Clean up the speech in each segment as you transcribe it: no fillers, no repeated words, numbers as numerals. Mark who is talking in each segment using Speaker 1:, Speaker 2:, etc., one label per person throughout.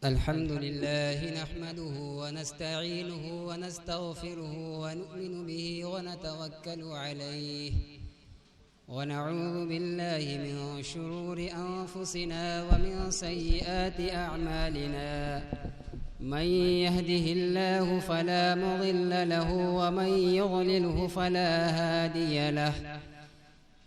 Speaker 1: अल्हम्दुलिल्लाह नहमदुहु व नस्तईनुहु व नस्तगफिरुहु व नु'मिनु बिही व नतवक्कलु अलैहि व नऊज़ु बिल्लाहि मिन शुरूरि अनफुसिना व मिन सय्यिआति अअमालिना मन यहदिहिल्लाहु फला मुदिल्ल लहु व मन युद्लिल्हु फला हादिय लहु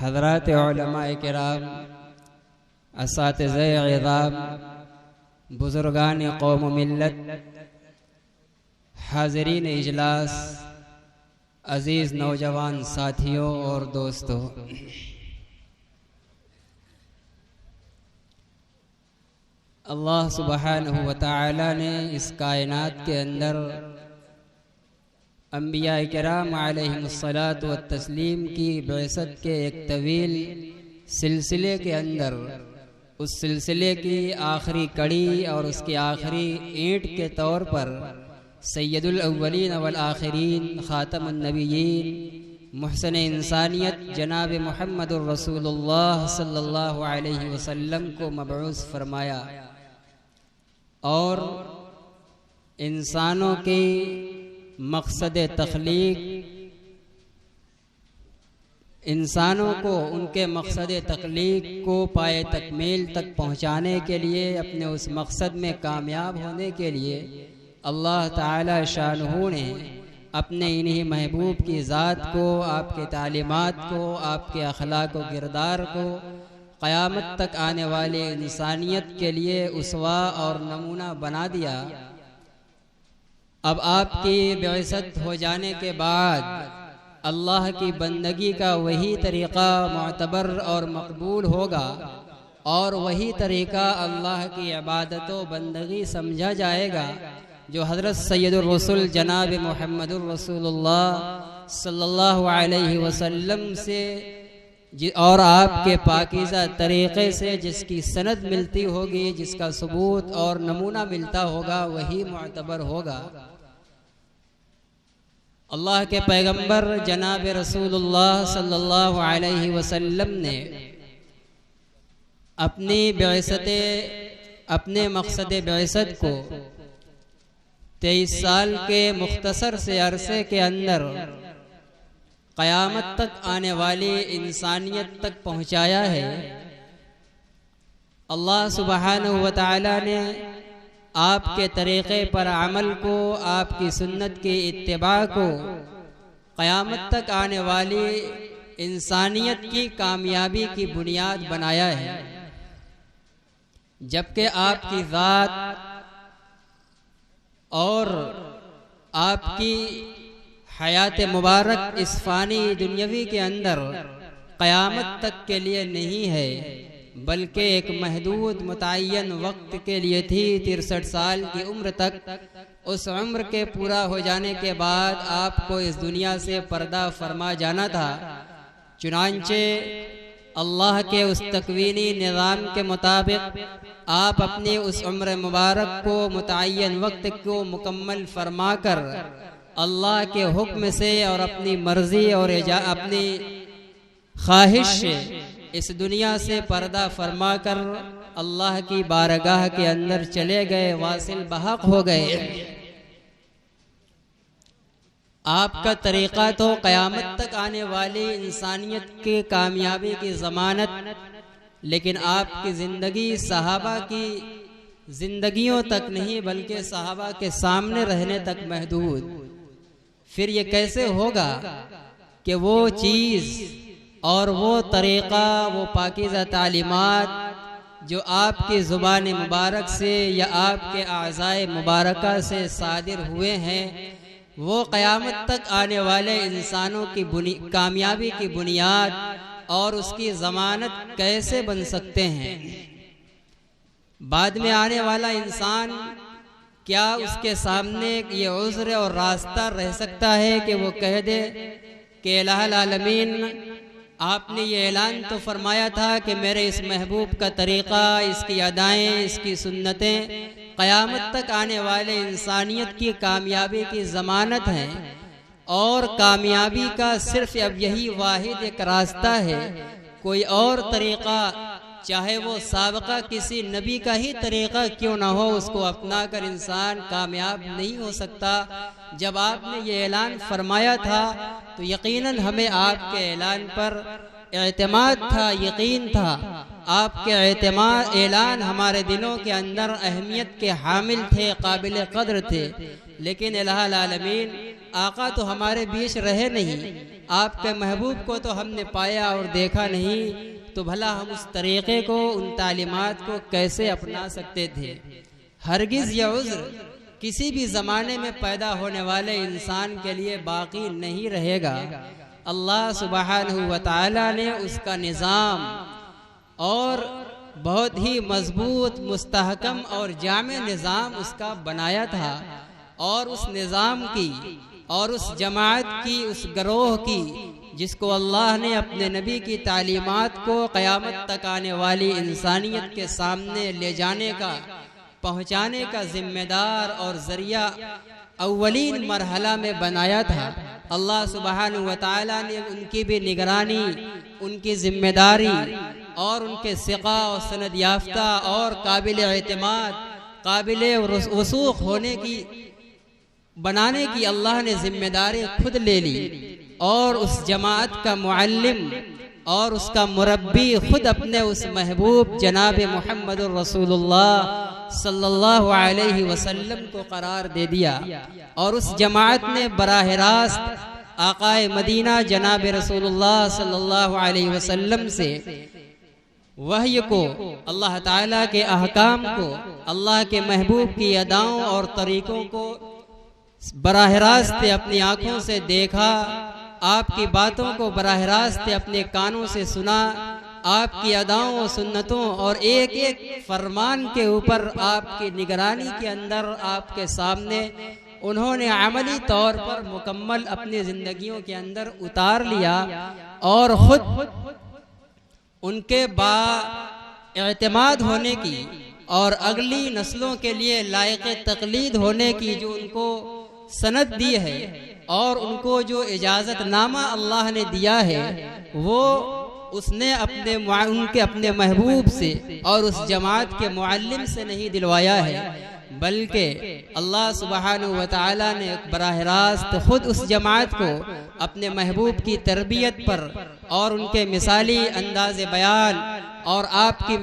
Speaker 1: हज़रात उलमाए किराम, असातिज़े इज़ाम, बुज़ुर्गान कौम मिल्लत, हाज़रीन इजलास, अज़ीज़ नौजवान साथियों और दोस्तों, अल्लाह सुब्हानहु व तआला ने इस कायनात के अंदर अंबिया किराम अलैहिमुस्सलातु व तस्लीम की बेअसत के एक तवील सिलसिले के अंदर उस सिलसिले की आखिरी कड़ी और उसकी आखिरी ईंट के तौर पर सैयदुल अव्वलीन वल आखिरीन ख़ातमुन नबिय्यीन मुहसन इंसानियत जनाब मुहम्मदुर रसूलुल्लाह सल्लल्लाहु अलैहि वसल्लम को मबऊस फरमाया और इंसानों के मकसद तख्लीक, इंसानों को उनके मकसद तख्लीक को पाए तकमील तक पहुँचाने के लिए, अपने उस मकसद में कामयाब होने के लिए अल्लाह ताला शानहू ने अपने इन्हीं महबूब की ज़ात को, आपके तालीमात को, आपके अखलाक व किरदार को क़यामत तक आने वाले इंसानियत के लिए उसवा और नमूना बना दिया। अब आपकी बेअसत हो जाने के बाद अल्लाह की बंदगी का वही तरीक़ा मुअतबर और मकबूल होगा और वही तरीक़ा अल्लाह की इबादत व बंदगी समझा जाएगा जो हज़रत सैयदुर रसूल जनाब मुहम्मदुर रसूलुल्लाह सल्लल्लाहु अलैहि वसल्लम से और आपके पाकीज़ा तरीक़े से जिसकी सनद मिलती होगी, जिसका सबूत और नमूना मिलता होगा, वही मुअतबर होगा। अल्लाह के पैगंबर जनाब रसूलुल्लाह सल्लल्लाहु अलैहि वसल्लम ने अपने मकसद बिअसत को 23 साल के मुख्तसर से अरसे के अंदर क़यामत तक आने वाली इंसानियत तक पहुँचाया है। अल्लाह सुब्हानहु व तआला ने आपके तरीक़े पर अमल को, आपकी सुन्नत की इत्तिबा को क़यामत तक आने वाली इंसानियत की कामयाबी की बुनियाद बनाया है। जबकि आपकी ज़ात और आपकी हयात मुबारक इस फ़ानी दुनियावी के अंदर क़यामत तक के लिए नहीं है, बल्कि एक महदूद मुतय्यन वक्त के लिए थी। 63 साल की उम्र तक। उस उम्र के पूरा हो जाने के बाद आपको इस दुनिया से पर्दा फरमा जाना था। चुनांचे अल्लाह के उस तकवीनी निज़ाम के मुताबिक आप अपनी उस उम्र मुबारक को, मुतय्यन वक्त को मुकम्मल फरमा कर अल्लाह के हुक्म से और अपनी मर्जी और अपनी ख्वाहिश से इस दुनिया से पर्दा फरमा कर अल्लाह की बारगाह के अंदर चले गए, वासिल बहक हो गए। आपका तरीक़ा तो क़यामत तक आने वाली इंसानियत के कामयाबी की ज़मानत, लेकिन आपकी ज़िंदगी सहाबा की ज़िंदगियों तक नहीं बल्कि सहाबा के सामने रहने तक महदूद। फिर ये कैसे होगा कि वो चीज़ और वो तरीक़ा, वो पाकीज़ा तालीमात जो आपकी ज़ुबान मुबारक से या आपके आज़ाए मुबारका से सादिर हुए हैं, वो क़यामत तक आने वाले इंसानों की कामयाबी की बुनियाद और उसकी ज़मानत कैसे बन सकते हैं? बाद में आने वाला इंसान क्या उसके सामने ये उज़्र और रास्ता रह सकता है कि वो कह दे कि इलाहुल आलमीन, आपने ये ऐलान तो फरमाया था कि मेरे इस महबूब का तरीक़ा, इसकी अदाएँ, इसकी सुन्नतें क़यामत तक आने वाले इंसानियत की कामयाबी की ज़मानत हैं, और कामयाबी का सिर्फ अब यही वाहिद एक रास्ता है। कोई और तरीक़ा, चाहे वो साबका किसी नबी का ही तरीक़ा क्यों ना हो, उसको अपना कर इंसान कामयाब नहीं हो सकता। जब आपने ये ऐलान फरमाया था तो यकीनन हमें आपके ऐलान पर एतमाद था, यकीन था। आपके ऐलान हमारे दिलों के अंदर अहमियत के हामिल थे, काबिल कद्र थे। लेकिन इलाहुल आलमीन, आका तो हमारे बीच रहे नहीं, आपके महबूब को तो हमने पाया और देखा नहीं, तो भला हम उस तरीक़े को, उन तालीमात को कैसे अपना सकते थे? हरगिज़ यह उज़्र किसी भी ज़माने में पैदा होने वाले इंसान के लिए बाकी नहीं रहेगा। अल्लाह सुब्हानहु व तआला ने उसका निज़ाम और बहुत ही मजबूत, मुस्तहकम और जामे निज़ाम उसका बनाया था, और उस निज़ाम की और उस जमात की, उस गरोह की, जिसको अल्लाह ने अपने नबी की तालीमात को क़यामत तक आने वाली इंसानियत के सामने ले जाने का, पहुँचाने का जिम्मेदार और ज़रिया अव्वलीन मरहला में बनाया था। अल्लाह सुब्हानहु व तआला ने उनकी भी निगरानी, उनकी जिम्मेदारी और उनके सिक़ा और सनद याफ्ता और काबिल एतमाद, काबिल वसूख होने की, बनाने की अल्लाह ने जिम्मेदारी खुद ले ली, और उस जमात का मुअल्लिम और उसका मुरब्बी खुद अपने उस महबूब जनाब मुहम्मदुर रसूलुल्लाह सल्लल्लाहु अलैहि वसल्लम को करार दे दिया। और उस जमात ने बराह रास्त आकाए मदीना जनाब रसूलुल्लाह सल्लल्लाहु अलैहि वसल्लम से वही को, अल्लाह ताला के अहकाम को, अल्लाह के महबूब की अदाओं और तरीक़ों को बराह रास्त अपनी आँखों से देखा, आपकी बातों को बराह रास्त अपने कानों से सुना, आपकी अदाओं, सुन्नतों और एक एक फरमान के ऊपर आपकी निगरानी के अंदर आपके सामने उन्होंने अमली तौर पर मुकम्मल अपनी ज़िंदगियों के अंदर उतार लिया, और खुद उनके बाएतमाद होने की और अगली नस्लों के लिए लायक तकलीद होने की जो उनको सनद दी है, और उनको जो इजाज़तनामा अल्लाह ने दिया है वो उसने उनके अपने महबूब से और उस जमात के मुअल्लिम से नहीं दिलवाया है, बल्कि अल्लाह सुब्हानहू व तआला ने बराह रास्त खुद उस जमात को अपने महबूब की तरबियत पर और उनके मिसाली अंदाज़ बयान और आपकी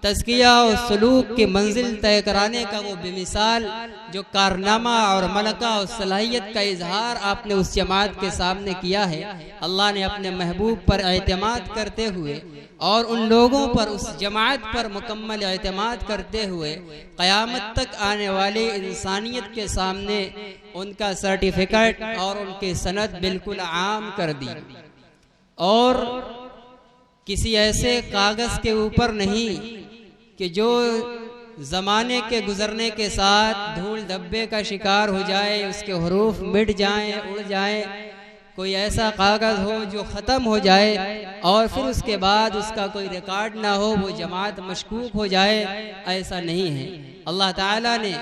Speaker 1: तज़किया और सलूक की मंजिल तय कराने का वो बेमिसाल जो कारनामा और मलका और सलाहियत का इजहार आपने उस जमात के सामने किया है, अल्लाह ने अपने महबूब पर एतमाद करते हुए और उन लोगों पर, उस जमात पर मुकम्मल एतमाद करते हुए क़यामत तक आने वाली इंसानियत के सामने उनका सर्टिफिकेट और उनकी सनद बिल्कुल आम कर दी और किसी ऐसे कागज़ के ऊपर नहीं कि जो ज़माने के गुज़रने के साथ धूल धब्बे का शिकार हो जाए, उसके हरूफ मिट जाएं, उड़ जाएं, कोई ऐसा कागज़ हो जो ख़त्म हो जाए और फिर उसके बाद उसका कोई रिकॉर्ड ना हो, वो जमात मशकूक हो जाए, ऐसा नहीं है। अल्लाह ताला ने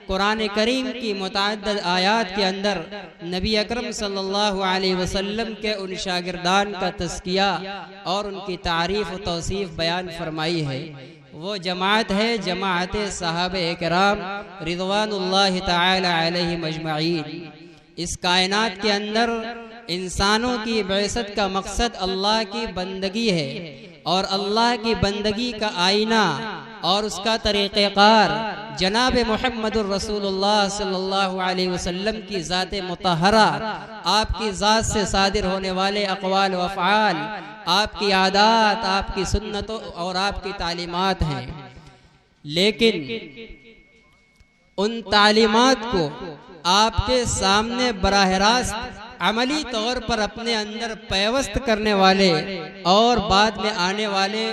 Speaker 1: कुरान करीम की मुतअद्दिद आयात के अंदर नबी अकरम सल्लल्लाहु अलैहि वसल्लम के उन शागिर्दान का तज़किया और उनकी तारीफ़ और तौसीफ़ बयान फरमाई है। वो जमात है जमात सहाबे किराम रिज़वानुल्लाहि ताला अलैहिम अजमईन। इस कायनात के अंदर इंसानों की बेइज्जत का मकसद अल्लाह की बंदगी है और अल्लाह की बंदगी का आईना और उसका तरीक़ेकार जनाब मुहम्मदुर रसूलुल्लाह सल्लल्लाहु अलैहि वसल्लम की ज़ात मुतहरा, आपकी ज़ात से सादिर होने वाले अक़वाल व अफ़आल, आपकी आदात, आपकी सुन्नतों और आपकी तालीमात हैं। लेकिन उन तालीमात को आपके सामने बराह रास्त अमली तौर पर अपने अंदर पैवस्त करने वाले और बाद में आने वाले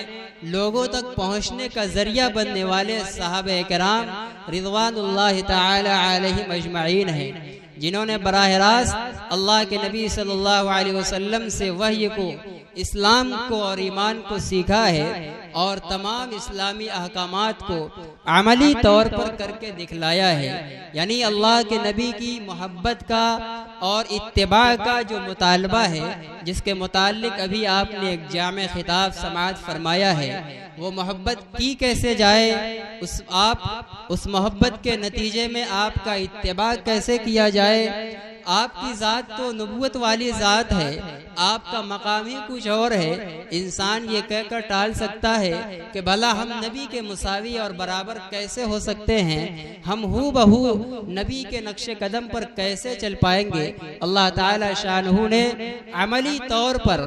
Speaker 1: लोगों तक पहुंचने का जरिया बनने वाले सहाबे किराम रिज़वानुल्लाहि ताला अलैहिम अजमईन हैं, जिन्होंने बराह रास्त अल्लाह के नबी सल्लल्लाहु अलैहि वसल्लम से वही को, इस्लाम को और ईमान को सीखा है और तमाम इस्लामी अहकामात को अमली तौर पर करके दिखलाया है। यानी अल्लाह के नबी की मोहब्बत का और इत्तिबा का जो मुतालबा है, जिसके मुताल्लिक अभी आपने एक जामे खिताब समाअत फरमाया है, वो मोहब्बत की कैसे जाए, उस मोहब्बत के नतीजे में आपका इत्तिबा कैसे किया जाए। आपकी ज़ात तो नबूवत वाली ज़ात है, आपका मकाम ही कुछ और है। इंसान ये कहकर टाल सकता है कि भला हम नबी के मुसावी और बराबर कैसे हो सकते हैं, हम हू बहू नबी के नक्शे कदम पर कैसे चल पाएंगे। अल्लाह ताला शानहू ने अमली तौर पर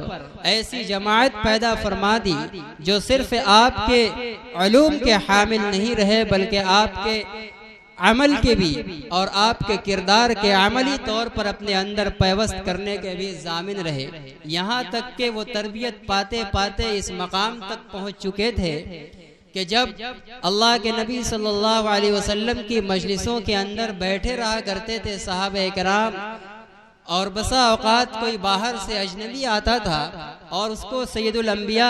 Speaker 1: ऐसी जमात पैदा फरमा दी जो सिर्फ आपके उलूम के हामिल नहीं रहे, बल्कि आपके अमल के भी और आपके किरदार के अमली तौर पर अपने अंदर पैवस्त करने के भी जामिन रहे। यहाँ तक के वो तरबियत पाते पाते इस मकाम तक पहुँच चुके थे कि जब अल्लाह के नबी सल्लल्लाहु अलैहि वसल्लम की मजलिसों के अंदर बैठे रहा करते थे सहाबे किराम, और बसा औकात कोई बाहर से अजनबी आता था और उसको सैयदुल अंबिया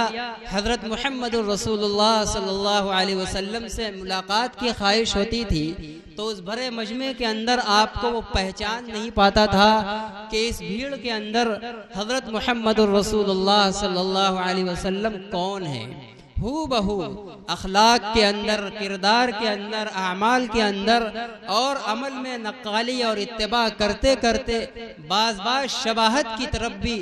Speaker 1: हज़रत मुहम्मदुर रसूलुल्लाह सल्लल्लाहु अलैहि वसल्लम से मुलाकात की ख्वाहिश होती थी, तो उस भरे मजमे के अंदर आपको वो पहचान नहीं पाता था कि इस भीड़ के अंदर हज़रत मुहम्मदुर रसूलुल्लाह सल्लल्लाहु अलैहि वसल्लम कौन है। हू बहू अखलाक के अंदर, किरदार के अंदर, आमाल के अंदर और अमल में नक्काली और इत्तिबा करते करते बाज शबाहत की तरफ भी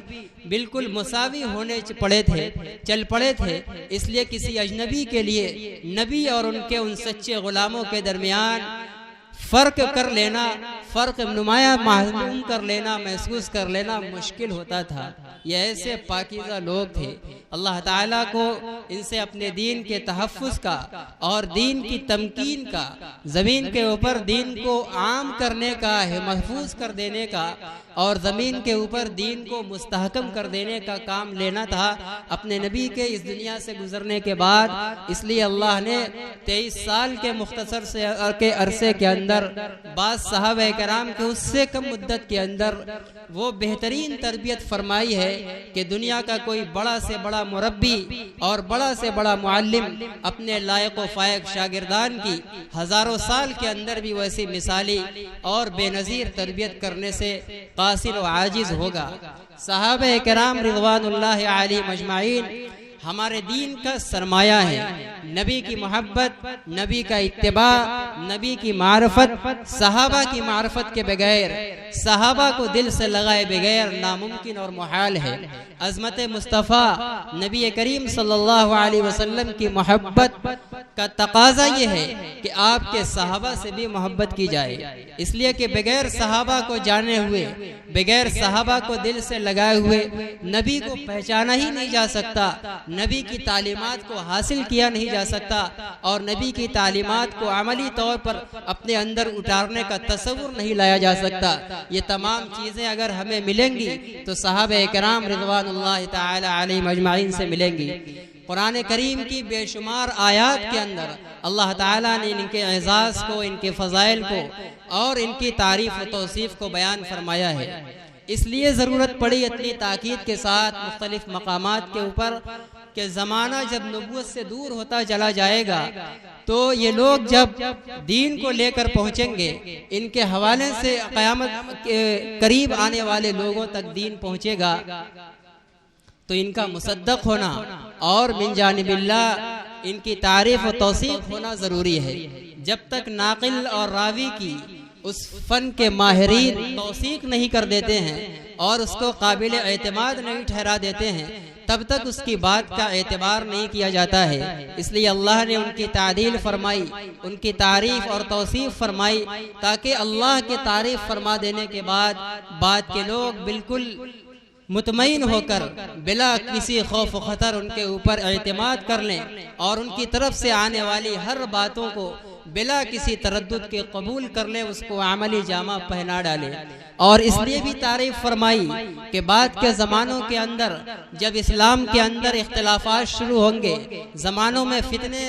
Speaker 1: बिल्कुल मुसावी होने चल पड़े थे। इसलिए किसी अजनबी के लिए नबी और उनके उन सच्चे गुलामों के दरमियान फ़र्क कर लेना, फ़र्क नुमाया मालूम कर लेना, महसूस कर लेना मुश्किल होता था। ये ऐसे पाकीज़ा लोग थे, अल्लाह ताला को इनसे अपने दीन के तहफ़्फ़ुज़ का और दीन की तमकीन का, ज़मीन के ऊपर दीन को आम करने का, महफूज कर देने का और ज़मीन के ऊपर दीन को मुस्तहकम कर देने का काम लेना था अपने नबी के इस दुनिया से गुजरने के बाद। इसलिए अल्लाह ने 23 साल के मुख्तसर से के अरसे के अंदर बाज़ सहाबा कराम के उससे कम मुद्दत के अंदर वो बेहतरीन तरबियत फरमाई है कि दुनिया का कोई बड़ा से बड़ा मुरब्बी और बड़ा से बड़ा मुअल्लिम अपने लायक व फायक शागिर्दान की हजारों साल के अंदर भी वैसी मिसाली और बेनज़ीर तरबियत करने से कासिर व आजिज होगा। सहाबा किराम रिज़वानुल्लाहि अलैहिम अजमाइन हमारे दीन का सरमाया है। नबी की मोहब्बत, नबी का इत्तिबा, नबी की मारफत, सहाबा की मारफत के बगैर, सहाबा को दिल से लगाए बगैर नामुमकिन और मुहाल है। अज़मत मुस्तफ़ा नबी करीम सल्लल्लाहु अलैहि वसल्लम की मोहब्बत का तकाजा ये है कि आपके सहाबा से भी मोहब्बत की जाए, इसलिए कि बगैर सहाबा को जाने हुए, बगैर सहाबा को दिल से लगाए हुए नबी को पहचाना ही नहीं जा सकता, नबी की तालीमात को हासिल किया नहीं जा सकता और नबी की तालीमात को अमली तौर पर अपने अंदर उतारने का तसव्वुर नहीं लाया जा सकता। ये तमाम चीज़ें अगर हमें मिलेंगी तो सहाबा किराम रिज़वानुल्लाहि ताला अलैहिम अजमाइन से मिलेंगी। कुरान करीम की बेशुमार आयात के अंदर अल्लाह ताला ने इनके एजाज़ को, इनके फ़ज़ाइल को और इनकी तारीफ़ व तौसीफ़ को बयान फरमाया है। इसलिए ज़रूरत पड़ी इतनी ताकीद के साथ मुख्तलिफ मकामात के ऊपर कि ज़माना जब नबूवत से दूर होता चला जाएगा तो ये लोग जब दीन को लेकर पहुँचेंगे, इनके हवाले से क़यामत के करीब आने वाले लोगों तक दीन पहुँचेगा तो इनका मुसद्दक होना और मिन जानिबिल्लाह इनकी तारीफ़ व तौसीफ़ होना ज़रूरी है। जब तक नाक़िल और रावी की उस फ़न के माहिरीन तौसीक़ नहीं कर देते हैं और उसको काबिल एतमाद नहीं ठहरा देते हैं, तब तक उसकी बात का एतबार नहीं किया जाता है। इसलिए अल्लाह ने उनकी तादील फरमाई, उनकी तारीफ़ और तौसीफ़ फरमाई, ताकि अल्लाह की तारीफ़ फरमा देने के बाद बात के लोग बिल्कुल मुतमईन होकर बिला किसी खौफ ख़तर उनके ऊपर एतमाद कर लें और उनकी तरफ से आने वाली हर बातों को बिला किसी तरद्दुद के कबूल कर ले, उसको अमली जामा पहना डाले। और इसलिए भी तारीफ फरमाई कि बाद के ज़मानों के अंदर जब इस्लाम के अंदर इख्तिलाफात शुरू होंगे, ज़मानों में फितने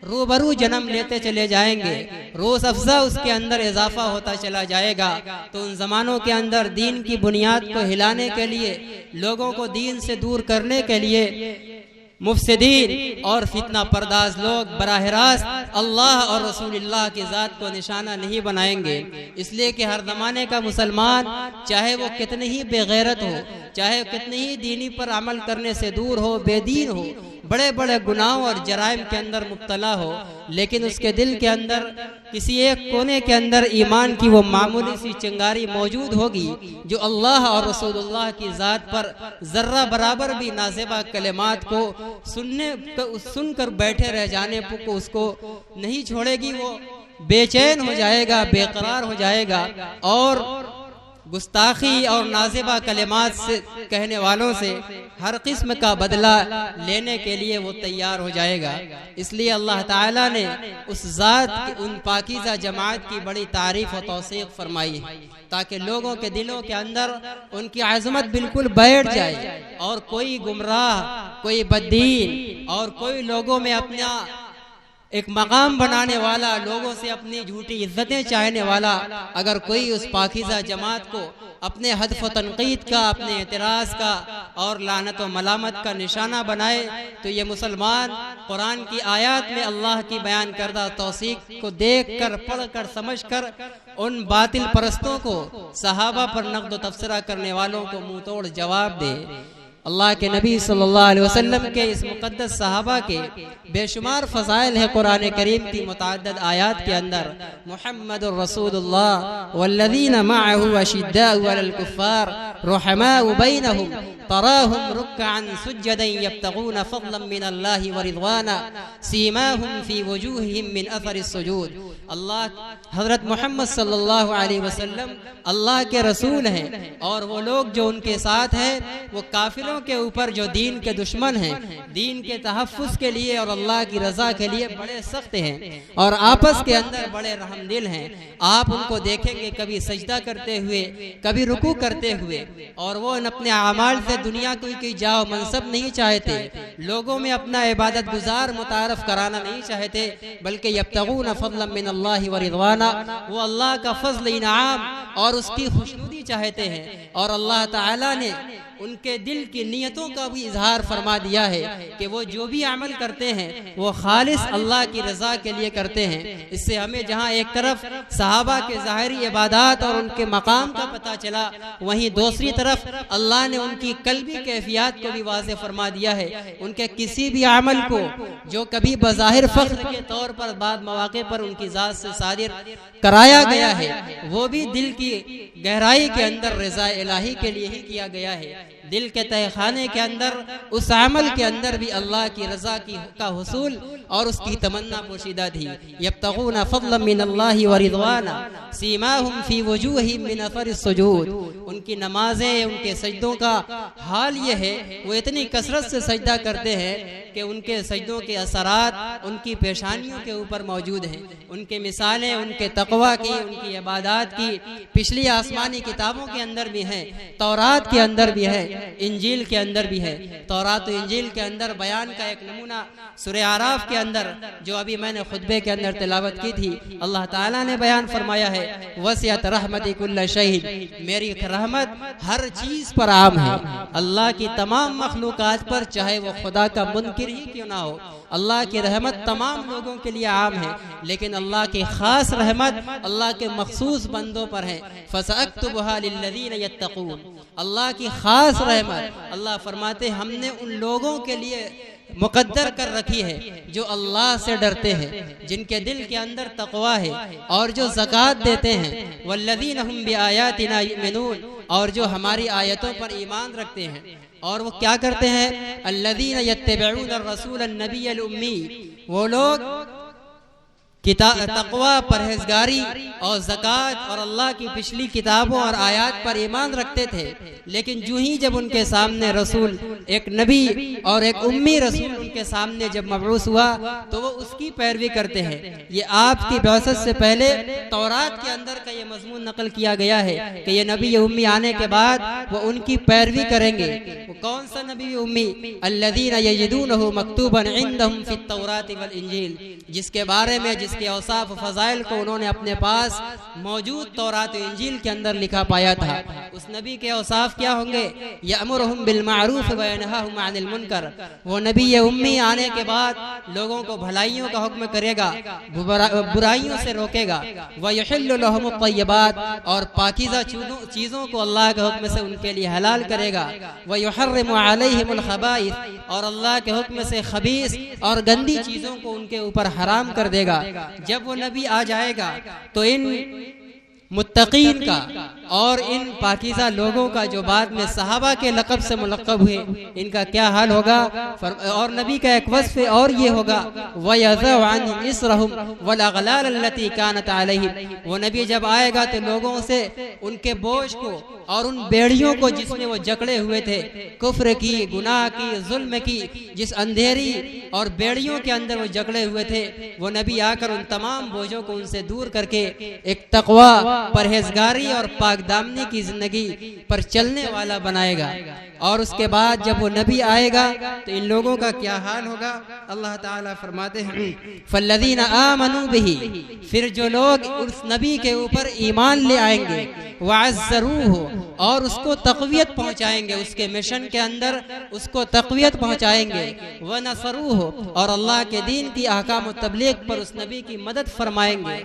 Speaker 1: रूबरू जन्म लेते चले जाएंगे, रोज़ अफ़ज़ा उसके अंदर इजाफा होता चला जाएगा, तो उन ज़मानों के अंदर दीन की बुनियाद को हिलाने के लिए, लोगों को दीन से दूर करने के लिए मुफसिदीन और फितना परदाज लोग बराह रास्त अल्लाह और रसूलुल्लाह की ज़ात को निशाना नहीं बनाएंगे। इसलिए कि हर ज़माने का मुसलमान चाहे वो कितने ही बेगैरत हो, चाहे कितने ही दीनी पर अमल करने से दूर हो, बेदीन हो, बड़े बड़े गुनाहों और जराइम के अंदर मुब्तला हो, लेकिन उसके दिल के अंदर किसी एक कोने के अंदर ईमान की वो मामूली सी चिंगारी मौजूद होगी जो अल्लाह और रसूलुल्लाह की ज़ात पर ज़र्रा बराबर भी नाज़िबा कलिमात को सुनकर बैठे रह जाने को उसको नहीं छोड़ेगी। वो बेचैन हो जाएगा, बेकरार हो जाएगा और गुस्ताखी और नाज़िबा कलिमात से कहने वालों से हर किस्म का बदला लेने के लिए वो तैयार हो जाएगा। इसलिए अल्लाह ताला ने उस ज़ात की, उन पाकीज़ा जमात की बड़ी तारीफ़ और तौसीक़ फरमाई है ताकि लोगों के दिलों के अंदर उनकी आज़मत बिल्कुल बैठ जाए और कोई गुमराह, कोई बद्दीन और कोई लोगों में अपना एक मकाम बनाने वाला, लोगों से अपनी झूठी इज्जतें चाहने वाला अगर कोई उस पाकीज़ा जमात को अपने हदफ व तनकीद का, अपने एतराज़ का और लानत व मलामत का निशाना बनाए तो ये मुसलमान कुरान की आयत में अल्लाह की बयान करदा तौसीक़ को देख कर, पढ़ कर, समझ कर उन बातिल परस्तों को, सहाबा पर नक़्द व तबसरा करने वालों को मुँह तोड़ जवाब दे। अल्लाह के नबी सल्लल्लाहु अलैहि वसल्लम के इस मुक़द्दस सहाबा के बेशुमार फ़ज़ाइल है कुरान करीम की मुतअद्दिद आयात के अंदर। मुहम्मदुर रसूलुल्लाह वल्लज़ीना मअहु अशिद्दाउ अलल कुफ़्फ़ार रुहमाउ बैनहुम तराहुम रुक्अन सुज्जदन यब्तगून फ़ज़लन मिनल्लाहि व रिज़वाना सीमाहुम फ़ी वजूहिहिम मिन अथरिस सुजूद। अल्लाह हज़रत मोहम्मद सल्लल्लाहु अलैहि वसल्लम अल्लाह के रसूल हैं और वो लोग जो उनके साथ हैं वो काफिरों काफिरों के ऊपर जो दीन के दुश्मन हैं, दीन के तहफ़्फ़ुज़ के लिए और अल्लाह की रज़ा के लिए बड़े सख्त हैं और आपस के अंदर बड़े रहमदिल हैं। आप उनको देखेंगे कभी सजदा करते हुए, कभी रुकू करते हुए, और वो अपने अमाल से दुनिया की जाओ मनसब नहीं चाहते, लोगों में अपना इबादत गुजार मुतारफ कराना नहीं चाहते, बल्कि यब्तगून फ़ज़लन मिनल्लाहि व रिज़वाना, वो अल्लाह का फजल इनाम और उसकी खुशनुदी चाहते हैं। और अल्लाह ताला ने उनके दिल की नियतों का भी इजहार फरमा दिया है कि वो जो भी अमल करते हैं वो खालिस अल्लाह की रज़ा के लिए करते हैं। इससे हमें जहाँ एक तरफ सहाबा के ज़ाहिरी इबादत और उनके मकाम का पता चला, वहीं दूसरी तरफ अल्लाह ने उनकी कल्बी कैफियत को भी वाज़ेह फरमा दिया है। उनके किसी भी अमल को जो कभी बज़ाहिर फ़ख्र के तौर पर बाद मौके पर उनकी ज़ात से सादिर कराया गया है, वो भी दिल की गहराई के अंदर रज़ा इलाही के लिए ही किया गया है। दिल के तहखाने के अंदर उस अमल के अंदर भी अल्लाह की रज़ा का हुसूल और उसकी तमन्ना पोशीदा थी। यब्तगून फ़ज़लन मिनल्लाहि व रिज़वाना सीमाहुम फ़ी वजूहिहिम मिन अथरिस सुजूद। उनकी नमाजें, उनके सजदों का हाल ये है, वो इतनी कसरत से सजदा करते हैं कि उनके सजदों के असरात उनकी पेशानियों के ऊपर मौजूद हैं। उनके मिसालें उनके तक़वा की, उनकी इबादत की पिछली आसमानी किताबों के अंदर भी हैं, तौरात के अंदर भी है, इंजील के अंदर भी है। तौरात और इंजील के अंदर बयान का एक नमूना सूरह आराफ के अंदर, जो अभी मैंने खुतबे के अंदर तिलावत की थी, अल्लाह ताला ने बयान फरमाया है, वसियत रहमती कुल्ल शहीद, मेरी रहमत हर चीज पर आम है। अल्लाह की तमाम मखलूकात पर, चाहे वो खुदा का मुनकिर ही क्यों ना हो, अल्लाह की रहमत तमाम लोगों के लिए आम है, लेकिन अल्लाह की खास रहमत अल्लाह के मखसूस बंदों पर है। फसअक्तुबुहा लिल्लज़ीना यत्तक़ून, अल्लाह की खास रहमत अल्लाह फरमाते हमने उन लोगों के लिए मुकद्दर कर रखी है जो अल्लाह से डरते हैं, जिनके दिल के अंदर तक़वा है और जो ज़कात देते हैं। वल्लज़ीना हुम बिआयातिना युमिनून, और जो हमारी आयतों पर ईमान रखते हैं। और वो क्या करते हैं? अल्लज़ीना यत्तबिऊन अर्रसूल अन्नबिय्यल उम्मी, वो लोग तक़वा, परहेजगारी और ज़कात और अल्लाह की पिछली किताबों और आयात पर ईमान रखते थे, लेकिन जो ही जब उनके सामने रसूल, एक नबी और एक उम्मी रसूल उनके सामने जब मबऊस हुआ तो वो उसकी पैरवी करते हैं। ये आपकी बिअसत से पहले तौरात के अंदर का ये मज़मून नकल किया गया है कि ये नबी उम्मी आने के बाद वो उनकी पैरवी करेंगे। वो कौन सा नबी उम्मी? अल्लज़ीना यजिदूनहु मक्तूबन इंदहुम फित तौरात वल इंजील, जिसके बारे में के औसाफ फजाइल को उन्होंने अपने पास मौजूद तौरात इंजील के अंदर लिखा पाया था। उस नबी के औसाफ क्या होंगे? यअमुरुहुम बिल मारूफ व यनहाहुम अनिल मुनकर, वो नबी ये उम्मी आने के बाद लोगों को भलाइयों का हुक्म करेगा, बुराइयों से रोकेगा। व युहिल्लु लहुमुत तय्यबात, और पाकीज़ा चीज़ों को अल्लाह के हुक्म से उनके लिए हलाल करेगा। व युहर्रिमु अलैहिमुल खबाइस, और अल्लाह के हुक्म से खबीस और गंदी चीज़ों को उनके ऊपर हराम कर देगा। जब वो नबी आ जाएगा तो इन मुत्तकीन का और इन पाकीज़ा लोगों का जो बाद में सहाबा के लक़ब से मुलक़ब हुए, इनका क्या हाल होगा? और नबी का एक वस्फ़ और ये होगा, वयज़उ अन्हुम इस्रहुम वल अग़लाल अल्लती कानत अलैहिम, वो नबी जब आएगा तो लोगों से उनके बोझ को और उन बेड़ियों को जिसमें वो जकड़े हुए थे, कुफ्र की, गुनाह की, जुल्म की, जिस अंधेरी और बेड़ियों के अंदर वो जकड़े हुए थे, वो नबी आकर उन तमाम बोझों को उनसे दूर करके एक तक़वा, परहेजगारी और पाकदामनी की जिंदगी पर चलने वाला बनाएगा। और उसके बाद जब वो नबी आएगा तो इन लोगों का क्या हाल होगा? अल्लाह ताला फरमाते हैं, फल्लज़ीना आमनू बिही, फिर जो लोग उस नबी के ऊपर ईमान ले आएंगे, वअज़्ज़रूहु, और उसको तक़वियत पहुँचाएंगे, उसके मिशन के अंदर उसको तक़वियत पहुँचाएंगे। व नसरूहु, और अल्लाह के दीन की अहकाम व तबलीग पर उस नबी की मदद फरमाएंगे।